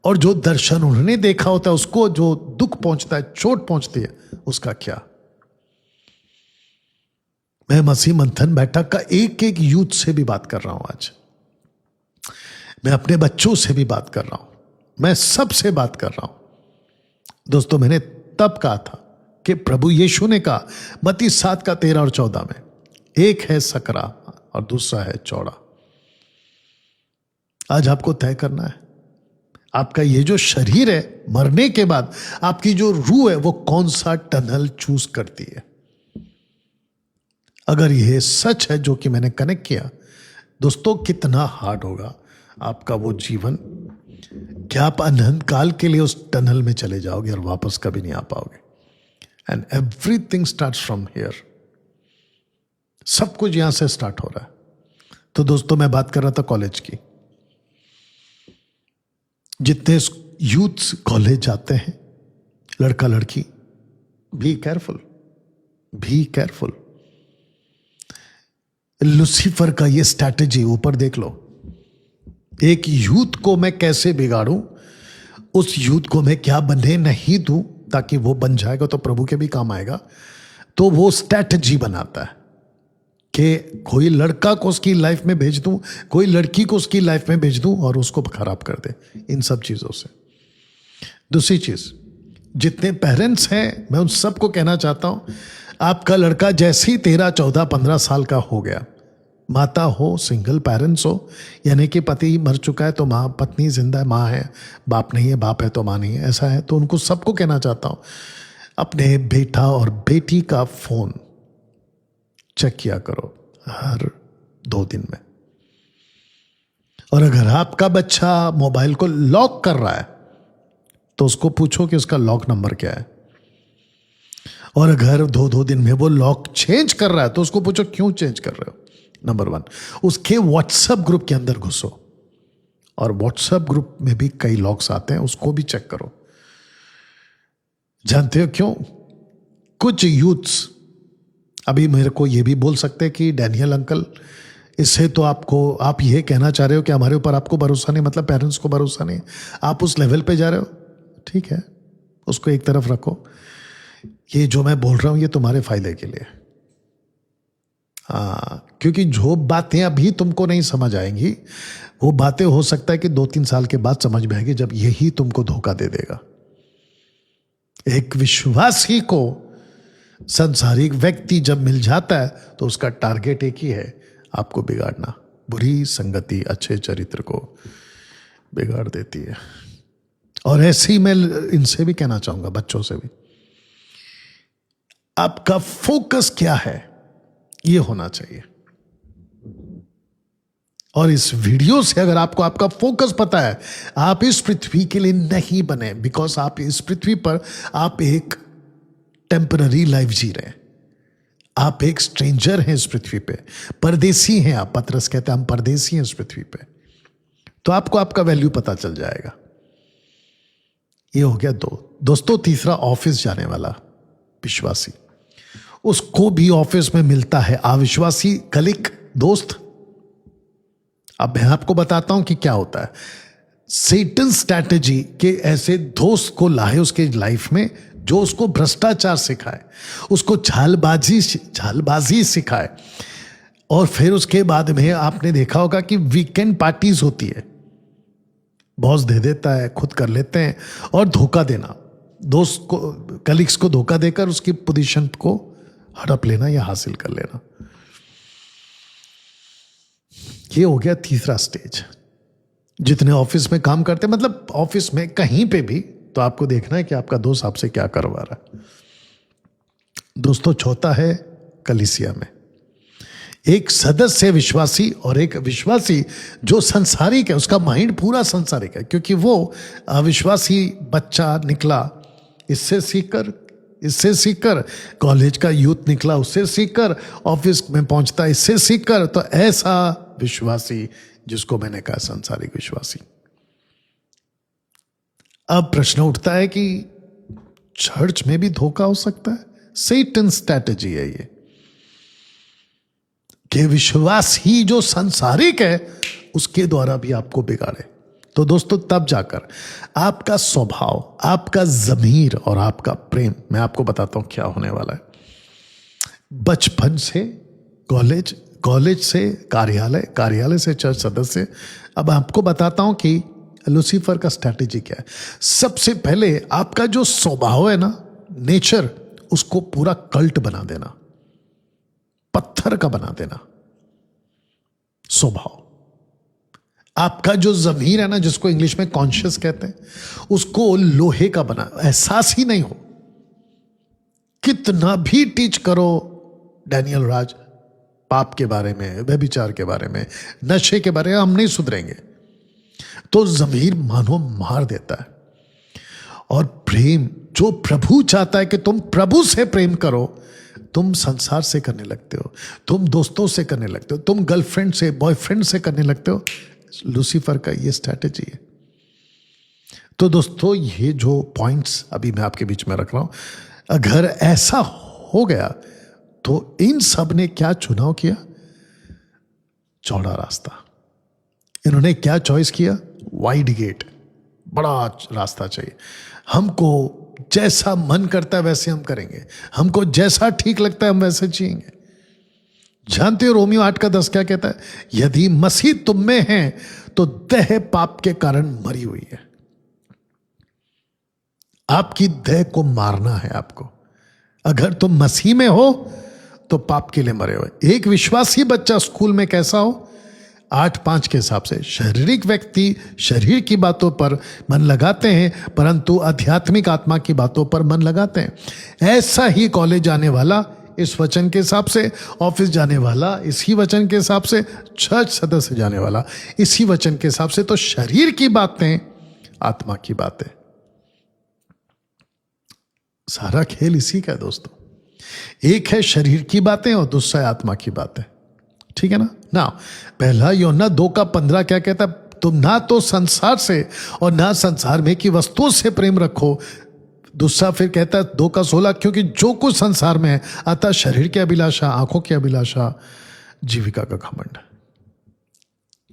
और जो दर्शन उन्होंने देखा होता है उसको जो दुख पहुंचता है, चोट पहुंचती है, उसका क्या। मैं मसीह मंथन बैठक का एक एक यूथ से भी बात कर रहा हूं आज, मैं अपने बच्चों से भी बात कर रहा हूं, मैं सबसे बात कर रहा हूं। दोस्तों मैंने तब कहा था कि प्रभु यीशु ने कहा मत्ती 7:13-14 में, एक है सकरा और दूसरा है चौड़ा। आज आपको तय करना है, आपका ये जो शरीर है, मरने के बाद आपकी जो रूह है वो कौन सा टनल चूज करती है। अगर यह सच है जो कि मैंने कनेक्ट किया, दोस्तों कितना हार्ड होगा आपका वो जीवन, क्या आप अनंत काल के लिए उस टनल में चले जाओगे और वापस कभी नहीं आ पाओगे। And everything starts from here, सब कुछ यहां से स्टार्ट हो रहा है। तो दोस्तों मैं बात कर रहा था कॉलेज की, जितने यूथ्स कॉलेज जाते हैं, लड़का लड़की, बी केयरफुल। लूसीफर का ये स्ट्रैटेजी ऊपर देख लो, एक यूथ को मैं कैसे बिगाड़ूं, उस यूथ को मैं क्या बनने नहीं दूं ताकि वो बन जाएगा तो प्रभु के भी काम आएगा। तो वो स्ट्रैटेजी बनाता है कि कोई लड़का को उसकी लाइफ में भेज दूं, कोई लड़की को उसकी लाइफ में भेज दूं और उसको खराब कर दे इन सब चीजों से। दूसरी चीज, जितने पेरेंट्स हैं मैं उन सबको कहना चाहता हूं, आपका लड़का जैसे ही 13, 14, 15 साल का हो गया, माता हो, सिंगल पेरेंट्स हो, यानी कि पति मर चुका है तो माँ, पत्नी जिंदा है, माँ है, बाप नहीं है, बाप है तो माँ नहीं है, ऐसा है, तो उनको सबको कहना चाहता हूं, अपने बेटा और बेटी का फोन चेक किया करो हर 2 दिन में। और अगर आपका बच्चा मोबाइल को लॉक कर रहा है तो उसको पूछो कि उसका लॉक नंबर क्या है। और अगर 2-2 दिन में वो लॉक चेंज कर रहा है तो उसको पूछो क्यों चेंज कर रहे हो। नंबर 1, उसके व्हाट्सएप ग्रुप के अंदर घुसो, और व्हाट्सएप ग्रुप में भी कई लॉक्स आते हैं, उसको भी चेक करो। जानते हो क्यों? कुछ यूथ्स अभी मेरे को ये भी बोल सकते हैं कि डैनियल अंकल, इससे तो आप ये कहना चाह रहे हो कि हमारे ऊपर आपको भरोसा नहीं, मतलब पेरेंट्स को भरोसा नहीं, आप उस लेवल पे जा रहे हो। ठीक है, उसको एक तरफ रखो। ये जो मैं बोल रहा हूं ये तुम्हारे फायदे के लिए। हाँ, क्योंकि जो बातें अभी तुमको नहीं समझ आएंगी वो बातें हो सकता है कि 2-3 साल के बाद समझ में आएगी, जब यही तुमको धोखा दे देगा। एक विश्वासी को संसारिक व्यक्ति जब मिल जाता है तो उसका टारगेट एक ही है, आपको बिगाड़ना। बुरी संगति अच्छे चरित्र को बिगाड़ देती है। और ऐसे ही मैं इनसे भी कहना चाहूंगा, बच्चों से भी, आपका फोकस क्या है ये होना चाहिए। और इस वीडियो से अगर आपको आपका फोकस पता है, आप इस पृथ्वी के लिए नहीं बने, बिकॉज आप इस पृथ्वी पर आप एक टेम्पररी लाइफ जी रहे हैं, आप एक स्ट्रेंजर हैं इस पृथ्वी पे, परदेसी हैं आप। पतरस कहते हैं हम परदेसी हैं इस पृथ्वी पे। तो आपको आपका वैल्यू पता चल जाएगा। ये हो गया दोस्तों। तीसरा, ऑफिस जाने वाला विश्वासी, उसको भी ऑफिस में मिलता है अविश्वासी कलीग, दोस्त। अब मैं आपको बताता हूं कि क्या होता है। सेटन स्ट्रैटेजी के ऐसे दोस्त को लाए उसके लाइफ में जो उसको भ्रष्टाचार सिखाए, उसको झालबाजी सिखाए। और फिर उसके बाद में आपने देखा होगा कि वीकेंड पार्टीज होती है, बॉस दे देता है, खुद कर लेते हैं। और धोखा देना, दोस्त को, कलीग्स को धोखा देकर उसकी पोजीशन को हड़प लेना या हासिल कर लेना। ये हो गया तीसरा स्टेज। जितने ऑफिस में काम करते, मतलब ऑफिस में कहीं पे भी, तो आपको देखना है कि आपका दोस्त आपसे क्या करवा रहा है। दोस्तों, चौथा है कलीसिया में एक सदस्य विश्वासी और एक विश्वासी जो संसारिक है, उसका माइंड पूरा संसारिक है, क्योंकि वो अविश्वासी बच्चा निकला इससे सीखकर, कॉलेज का यूथ निकला उससे सीखकर, ऑफिस में पहुंचता इससे सीखकर। तो ऐसा विश्वासी जिसको मैंने कहा संसारिक विश्वासी। अब प्रश्न उठता है कि चर्च में भी धोखा हो सकता है। सेटन स्ट्रैटेजी है ये कि विश्वास ही जो संसारिक है उसके द्वारा भी आपको बिगाड़े। तो दोस्तों, तब जाकर आपका स्वभाव, आपका ज़मीर और आपका प्रेम, मैं आपको बताता हूं क्या होने वाला है। बचपन से कॉलेज से कार्यालय से चर्च सदस्य। अब आपको बताता हूं कि लूसीफर का स्ट्रैटेजी क्या है। सबसे पहले आपका जो स्वभाव है ना, नेचर, उसको पूरा कल्ट बना देना, पत्थर का बना देना स्वभाव। आपका जो ज़मीर है ना, जिसको इंग्लिश में कॉन्शियस कहते हैं, उसको लोहे का बना, एहसास ही नहीं हो। कितना भी टीच करो डैनियल राज पाप के बारे में, व्यभिचार के बारे में, नशे के बारे में, हम नहीं सुधरेंगे। तो ज़मीर मानो मार देता है। और प्रेम, जो प्रभु चाहता है कि तुम प्रभु से प्रेम करो, तुम संसार से करने लगते हो, तुम दोस्तों से करने लगते हो, तुम गर्लफ्रेंड से, बॉयफ्रेंड से करने लगते हो। लूसीफर का ये स्ट्रैटेजी है। तो दोस्तों, ये जो पॉइंट्स अभी मैं आपके बीच में रख रहा हूं, अगर ऐसा हो गया तो इन सब ने क्या चुनाव किया? चौड़ा रास्ता। इन्होंने क्या चॉइस किया? वाइड गेट, बड़ा रास्ता चाहिए हमको। जैसा मन करता है वैसे हम करेंगे, हमको जैसा ठीक लगता है हम वैसे जिएंगे। जानते हो रोमियो 8:10 क्या कहता है? यदि मसीह तुम में है तो देह पाप के कारण मरी हुई है। आपकी देह को मारना है आपको। अगर तुम मसीह में हो तो पाप के लिए मरे हुए। एक विश्वासी बच्चा स्कूल में कैसा हो? 8:5 के हिसाब से। शारीरिक व्यक्ति शरीर की बातों पर मन लगाते हैं, परंतु आध्यात्मिक आत्मा की बातों पर मन लगाते हैं। ऐसा ही कॉलेज जाने वाला इस वचन के हिसाब से, ऑफिस जाने वाला इसी वचन के हिसाब से, चर्च सदस्य जाने वाला इसी वचन के हिसाब से। तो शरीर की बातें, आत्मा की बातें, सारा खेल इसी का है दोस्तों। एक है शरीर की बातें और दूसरा है आत्मा की बातें। ठीक है ना? पहला यूहन्ना 2:15 क्या कहता है? तुम ना तो संसार से और ना संसार में की वस्तुओं से प्रेम रखो, दूसरा फिर कहता है 2:16, क्योंकि जो कुछ संसार में है अतः शरीर की अभिलाषा, आंखों की अभिलाषा, जीविका का घमंड।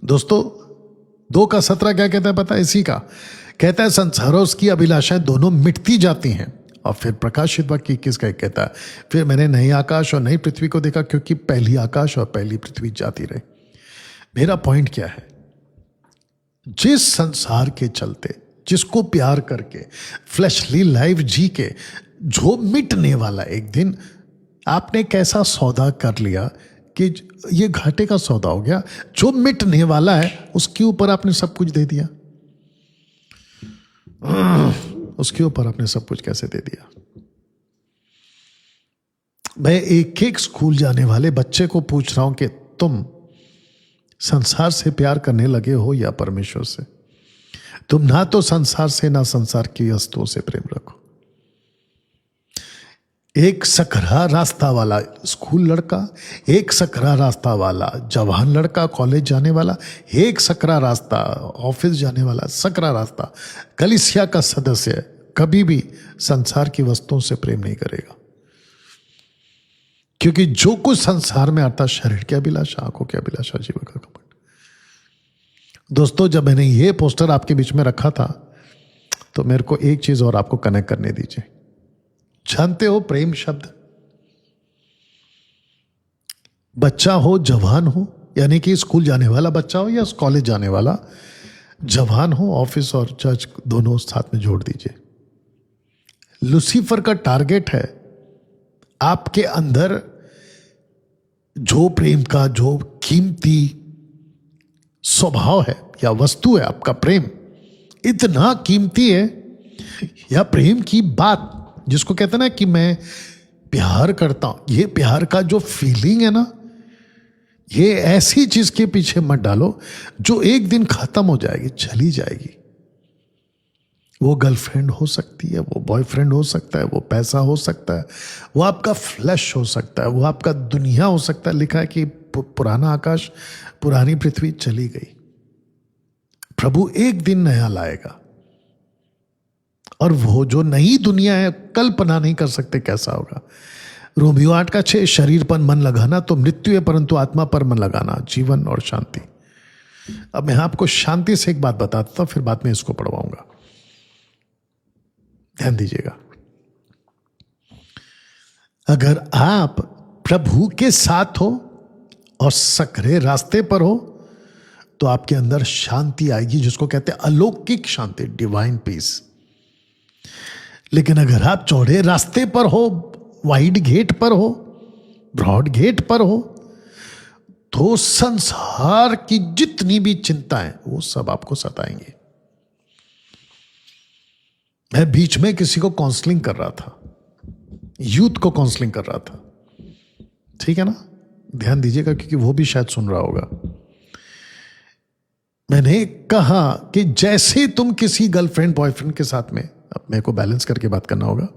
दोस्तों 2:17 क्या कहता है पता है? इसी का कहता है संसार और उसकी अभिलाषाएं दोनों मिटती जाती हैं। और फिर प्रकाशित वाक्य 21 का कहता है फिर मैंने नई आकाश और नई पृथ्वी को देखा, क्योंकि पहली आकाश और पहली पृथ्वी जाती रही। मेरा पॉइंट क्या है? जिस संसार के चलते, जिसको प्यार करके, फ्लैशली लाइफ जी के, जो मिटने वाला एक दिन, आपने कैसा सौदा कर लिया कि ये घाटे का सौदा हो गया। जो मिटने वाला है उसके ऊपर आपने सब कुछ दे दिया। उसके ऊपर आपने सब कुछ कैसे दे दिया? मैं एक एक स्कूल जाने वाले बच्चे को पूछ रहा हूं कि तुम संसार से प्यार करने लगे हो या परमेश्वर से? तुम ना तो संसार से ना संसार की वस्तुओं से प्रेम रखो। एक सकरा रास्ता वाला स्कूल लड़का, एक सकरा रास्ता वाला जवान लड़का कॉलेज जाने वाला, एक सकरा रास्ता ऑफिस जाने वाला सकरा रास्ता कलीसिया का सदस्य कभी भी संसार की वस्तुओं से प्रेम नहीं करेगा। क्योंकि जो कुछ संसार में आता, शरीर की अभिलाषा, आंखों की अभिलाषा, जीवन का घमंड। दोस्तों जब मैंने ये पोस्टर आपके बीच में रखा था तो मेरे को एक चीज और आपको कनेक्ट करने दीजिए। जानते हो प्रेम शब्द, बच्चा हो जवान हो, यानी कि स्कूल जाने वाला बच्चा हो या कॉलेज जाने वाला जवान हो, ऑफिस और चर्च दोनों साथ में जोड़ दीजिए। लूसीफर का टारगेट है आपके अंदर जो प्रेम का जो कीमती स्वभाव है या वस्तु है, आपका प्रेम इतना कीमती है, या प्रेम की बात जिसको कहते हैं ना कि मैं प्यार करता हूं, ये प्यार का जो फीलिंग है ना, ये ऐसी चीज के पीछे मत डालो जो एक दिन खत्म हो जाएगी, चली जाएगी। वो गर्लफ्रेंड हो सकती है, वो बॉयफ्रेंड हो सकता है, वो पैसा हो सकता है, वो आपका फ्लैश हो सकता है, वो आपका दुनिया हो सकता है। लिखा है कि पुराना आकाश पुरानी पृथ्वी चली गई, प्रभु एक दिन नया लाएगा। और वो जो नई दुनिया है कल्पना नहीं कर सकते कैसा होगा। रोमियो 8:6, शरीर पर मन लगाना तो मृत्यु है, परंतु आत्मा पर मन लगाना जीवन और शांति। अब मैं आपको शांति से एक बात बताता हूं, फिर बाद में इसको पढ़वाऊंगा, ध्यान दीजिएगा। अगर आप प्रभु के साथ हो और सकरे रास्ते पर हो तो आपके अंदर शांति आएगी, जिसको कहते हैं अलौकिक शांति, डिवाइन पीस। लेकिन अगर आप चौड़े रास्ते पर हो, वाइड गेट पर हो, ब्रॉड गेट पर हो, तो संसार की जितनी भी चिंताएं वो सब आपको सताएंगी। मैं बीच में किसी को काउंसलिंग कर रहा था, यूथ को काउंसलिंग कर रहा था, ठीक है ना, ध्यान दीजिएगा क्योंकि वो भी शायद सुन रहा होगा। मैंने कहा कि जैसे तुम किसी गर्लफ्रेंड बॉयफ्रेंड के साथ में, अब मेरे को बैलेंस करके बात करना होगा,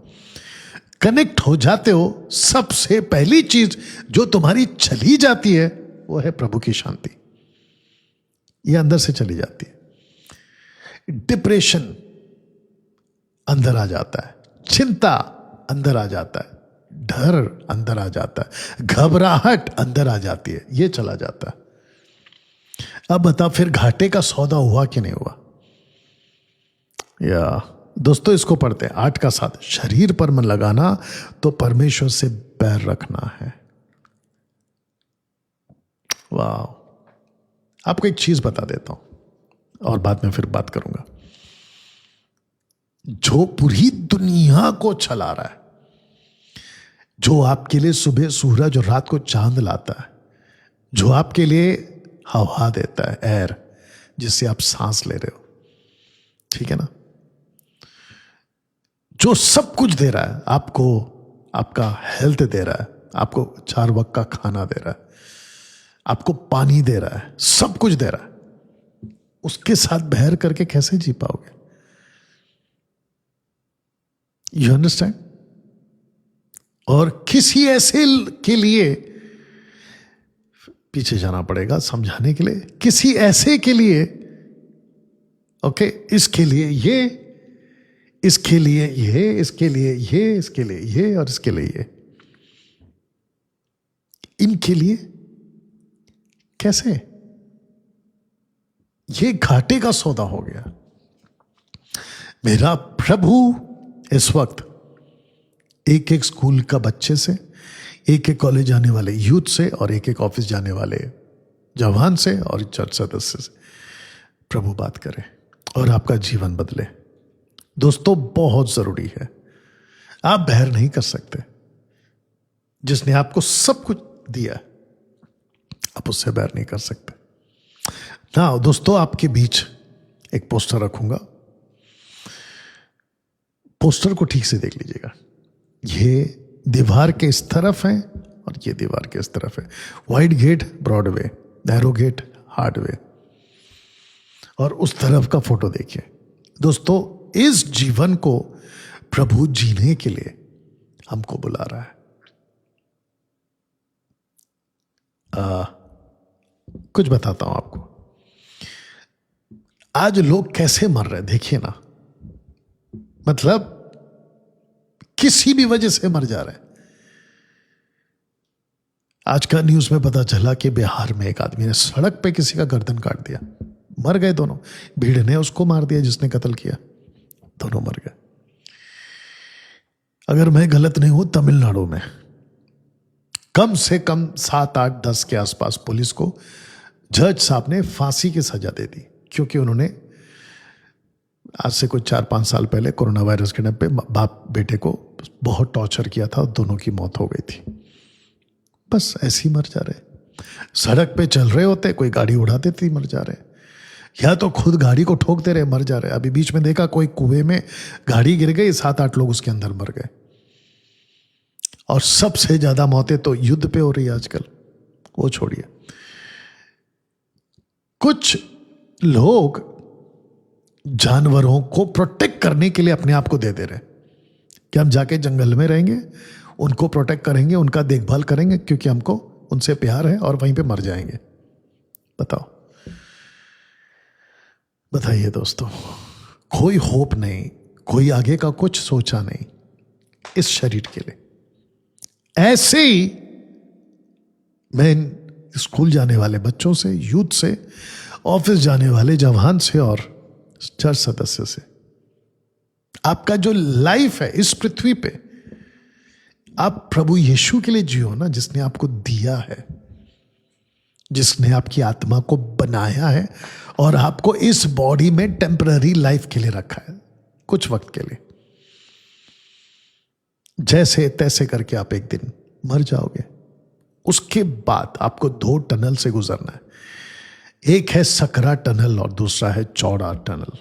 कनेक्ट हो जाते हो, सबसे पहली चीज जो तुम्हारी चली जाती है वो है प्रभु की शांति। ये अंदर से चली जाती है। डिप्रेशन अंदर आ जाता है, चिंता अंदर आ जाता है, डर अंदर आ जाता है, घबराहट अंदर आ जाती है, ये चला जाता है। अब बता फिर घाटे का सौदा हुआ कि नहीं हुआ? या दोस्तों इसको पढ़ते हैं 8:7, शरीर पर मन लगाना तो परमेश्वर से बैर रखना है। वाह, आपको एक चीज बता देता हूं और बाद में फिर बात करूंगा। जो पूरी दुनिया को चला रहा है, जो आपके लिए सुबह सूरज और रात को चांद लाता है, जो आपके लिए हवा देता है, एयर जिससे आप सांस ले रहे हो, ठीक है ना, जो सब कुछ दे रहा है आपको, आपका हेल्थ दे रहा है, आपको 4 वक्त का खाना दे रहा है, आपको पानी दे रहा है, सब कुछ दे रहा है, उसके साथ बहर करके कैसे जी पाओगे? You understand? और किसी ऐसे के लिए पीछे जाना पड़ेगा समझाने के लिए, किसी ऐसे के लिए, ओके, इसके लिए ये इसके लिए ये, इसके लिए ये, इसके लिए ये और इसके लिए ये। इनके लिए कैसे? ये घाटे का सौदा हो गया। मेरा प्रभु इस वक्त एक एक स्कूल का बच्चे से, एक एक कॉलेज जाने वाले यूथ से और एक एक ऑफिस जाने वाले जवान से और चर्च सदस्य से प्रभु बात करे और आपका जीवन बदले। दोस्तों, बहुत जरूरी है। आप बैर नहीं कर सकते। जिसने आपको सब कुछ दिया, आप उससे बैर नहीं कर सकते ना। दोस्तों, आपके बीच एक पोस्टर रखूंगा। पोस्टर को ठीक से देख लीजिएगा। ये दीवार के इस तरफ है और ये दीवार के इस तरफ है। Wide gate broad way, narrow gate hard way, और उस तरफ का फोटो देखिए। दोस्तों, इस जीवन को प्रभु जीने के लिए हमको बुला रहा है। कुछ बताता हूं आपको। आज लोग कैसे मर रहे हैं देखिए ना। मतलब किसी भी वजह से मर जा रहे हैं। आज का न्यूज में पता चला कि बिहार में एक आदमी ने सड़क पे किसी का गर्दन काट दिया, मर गए दोनों। भीड़ ने उसको मार दिया जिसने कत्ल किया, दोनों मर गए। अगर मैं गलत नहीं हूं, तमिलनाडु में कम से कम 7, 8, 10 के आसपास पुलिस को जज साहब ने फांसी की सजा दे दी, क्योंकि उन्होंने आज से कुछ 4-5 साल पहले कोरोना वायरस के टाइम पे बाप बेटे को बहुत टॉर्चर किया था, दोनों की मौत हो गई थी। बस ऐसे ही मर जा रहे। सड़क पे चल रहे होते, कोई गाड़ी उड़ा देती, मर जा रहे, या तो खुद गाड़ी को ठोक दे रहे, मर जा रहे। अभी बीच में देखा, कोई कुएं में गाड़ी गिर गई, 7-8 लोग उसके अंदर मर गए। और सबसे ज्यादा मौतें तो युद्ध पे हो रही है आजकल, वो छोड़िए। कुछ लोग जानवरों को प्रोटेक्ट करने के लिए अपने आप को दे दे रहे कि हम जाके जंगल में रहेंगे, उनको प्रोटेक्ट करेंगे, उनका देखभाल करेंगे, क्योंकि हमको उनसे प्यार है, और वहीं पे मर जाएंगे। बताओ, बताइए दोस्तों। कोई होप नहीं, कोई आगे का कुछ सोचा नहीं इस शरीर के लिए। ऐसे ही मैं स्कूल जाने वाले बच्चों से, यूथ से, ऑफिस जाने वाले जवान से और चर्च सदस्य से, आपका जो लाइफ है इस पृथ्वी पे, आप प्रभु यीशु के लिए जियो ना, जिसने आपको दिया है, जिसने आपकी आत्मा को बनाया है और आपको इस बॉडी में टेम्पररी लाइफ के लिए रखा है, कुछ वक्त के लिए। जैसे तैसे करके आप एक दिन मर जाओगे। उसके बाद आपको 2 टनल से गुजरना है। एक है सकरा टनल और दूसरा है चौड़ा टनल,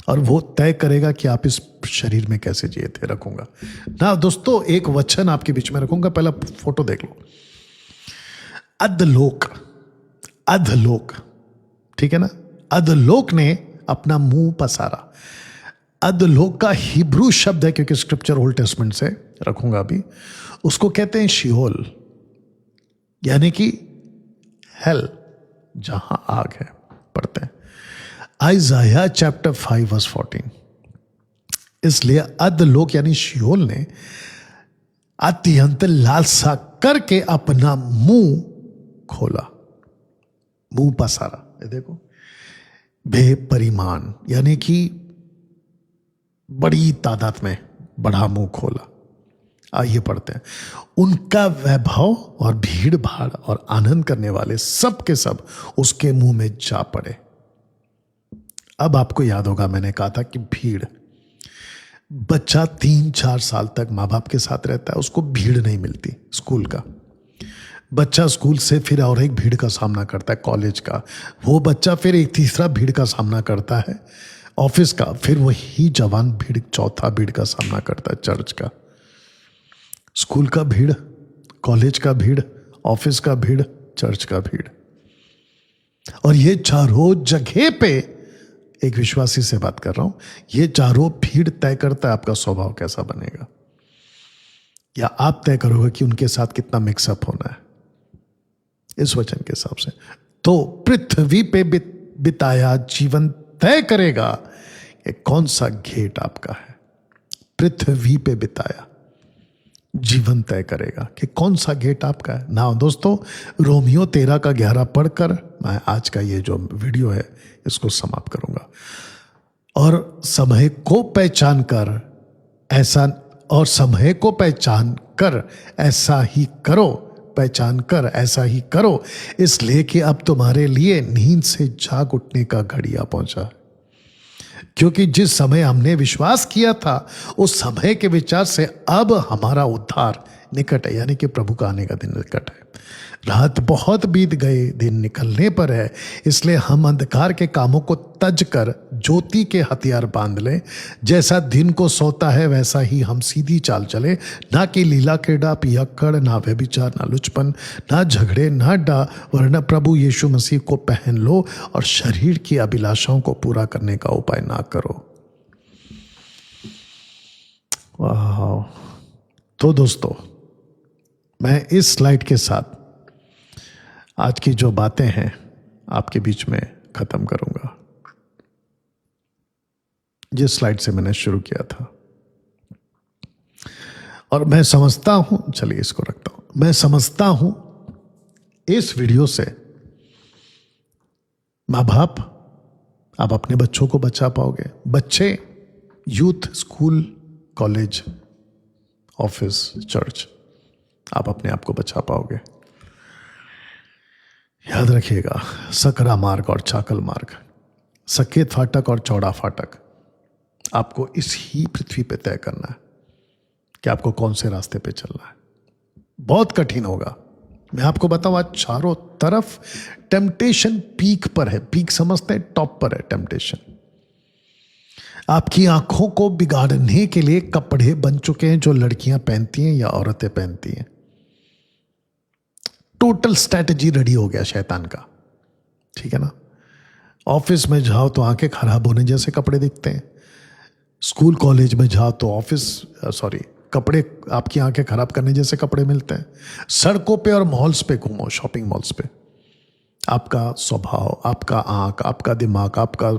और वो तय करेगा कि आप इस शरीर में कैसे जिए थे। रखूंगा ना दोस्तों, एक वचन आपके बीच में रखूंगा। पहला फोटो देख लो। अधलोक, अधलोक, ठीक है ना। अधलोक ने अपना मुंह पसारा। अधलोक का हिब्रू शब्द है, क्योंकि स्क्रिप्चर ओल्ड टेस्टमेंट से रखूंगा अभी। उसको कहते हैं शिओल, यानी कि हेल, जहां आग है। पढ़ते हैं आइजाया चैप्टर 5 वर्स 14। इसलिए अधलोक यानी शिओल ने अत्यंत लालसा करके अपना मुंह खोला, मुंह पसारा। ये देखो, बेपरिमाण यानी कि बड़ी तादाद में बड़ा मुंह खोला। आइए पढ़ते हैं। उनका वैभव और भीड़ भाड़ और आनंद करने वाले सब के सब उसके मुंह में जा पड़े। अब आपको याद होगा, मैंने कहा था कि भीड़, बच्चा 3-4 साल तक माँ बाप के साथ रहता है, उसको भीड़ नहीं मिलती स्कूल का। बच्चा स्कूल से फिर और एक भीड़ का सामना करता है, कॉलेज का। वो बच्चा फिर एक तीसरा भीड़ का सामना करता है, ऑफिस का। फिर वही जवान भीड़ चौथा भीड़ का सामना करता है, चर्च का। स्कूल का भीड़, कॉलेज का भीड़, ऑफिस का भीड़, चर्च का भीड़। और ये चारों जगह पे, एक विश्वासी से बात कर रहा हूं, ये चारों भीड़ तय करता है आपका स्वभाव कैसा बनेगा, या आप तय करोगे कि उनके साथ कितना मिक्सअप होना है इस वचन के हिसाब से। तो पृथ्वी पे बिताया जीवन तय करेगा कि कौन सा गेट आपका है। पृथ्वी पे बिताया, जीवन तय करेगा कि कौन सा गेट आपका है ना। दोस्तों, रोमियो 13:11 पढ़कर मैं आज का ये जो वीडियो है इसको समाप्त करूंगा। और समय को पहचान कर ऐसा और समय को पहचान कर ऐसा ही करो, पहचान कर ऐसा ही करो, इसलिए कि अब तुम्हारे लिए नींद से जाग उठने का घड़िया पहुंचा। क्योंकि जिस समय हमने विश्वास किया था उस समय के विचार से अब हमारा उद्धार निकट है, यानी कि प्रभु का आने का दिन निकट है। रात बहुत बीत गए, दिन निकलने पर है, इसलिए हम अंधकार के कामों को तज कर ज्योति के हथियार बांध लें। जैसा दिन को सोता है वैसा ही हम सीधी चाल चले, ना कि लीला क्रीड़ा, पियक्कड़, ना व्यभिचार, ना लुचपन, ना झगड़े, ना डा, वरना प्रभु यीशु मसीह को पहन लो और शरीर की अभिलाषाओं को पूरा करने का उपाय ना करो। वाह। तो दोस्तों, मैं इस स्लाइड के साथ आज की जो बातें हैं आपके बीच में खत्म करूंगा, जिस स्लाइड से मैंने शुरू किया था। और मैं समझता हूं, चलिए इसको रखता हूं, मैं समझता हूं इस वीडियो से माँ बाप आप अपने बच्चों को बचा पाओगे। बच्चे, youth, school, college, office, church, आप अपने आप को बचा पाओगे। याद रखिएगा, सकरा मार्ग और चाकल मार्ग, सकेत फाटक और चौड़ा फाटक, आपको इस ही पृथ्वी पे तय करना है कि आपको कौन से रास्ते पे चलना है। बहुत कठिन होगा, मैं आपको बताऊं, आज चारों तरफ टेम्पटेशन पीक पर है। पीक समझते हैं, टॉप पर है टेम्पटेशन। आपकी आंखों को बिगाड़ने के लिए कपड़े बन चुके हैं जो लड़कियां पहनती हैं या औरतें पहनती हैं। टोटल स्ट्रैटेजी रेडी हो गया शैतान का, ठीक है ना। ऑफिस में जाओ तो आंखें खराब होने जैसे कपड़े दिखते हैं, स्कूल कॉलेज में जाओ तो कपड़े आपकी आंखें खराब करने जैसे कपड़े मिलते हैं। सड़कों पे और मॉल्स पे घूमो, शॉपिंग मॉल्स पे, आपका स्वभाव, आपका आंख, आपका दिमाग, आपका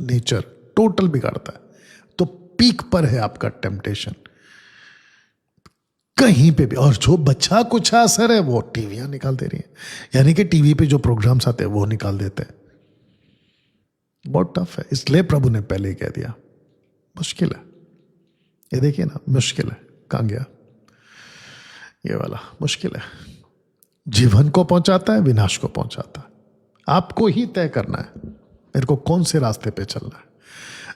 नेचर टोटल बिगाड़ता है। तो पीक पर है आपका टेम्पटेशन कहीं पे भी। और जो बच्चा कुछ असर है वो टीवियां निकाल दे रही है, यानी कि टीवी पे जो प्रोग्राम्स आते हैं वो निकाल देते हैं। बहुत टफ है, इसलिए प्रभु ने पहले ही कह दिया मुश्किल है। ये देखिए ना, मुश्किल है, कहां गया ये वाला, मुश्किल है। जीवन को पहुंचाता है, विनाश को पहुंचाता है। आपको ही तय करना है मेरे को कौन से रास्ते पे चलना है।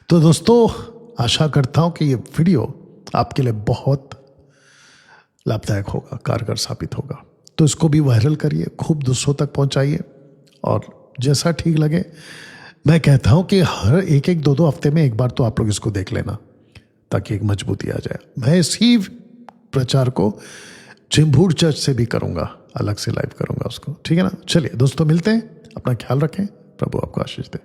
तो दोस्तों, आशा करता हूं कि ये वीडियो आपके लिए बहुत लाभदायक होगा, कारगर साबित होगा। तो इसको भी वायरल करिए, खूब दूसरों तक पहुंचाइए, और जैसा ठीक लगे, मैं कहता हूं कि हर एक 2 हफ्ते में एक बार तो आप लोग इसको देख लेना, ताकि एक मजबूती आ जाए। मैं इसी प्रचार को चिंबूर चर्च से भी करूंगा, अलग से लाइव करूंगा उसको, ठीक है ना। चलिए दोस्तों, मिलते हैं, अपना ख्याल रखें, प्रभु आपको आशीष दे।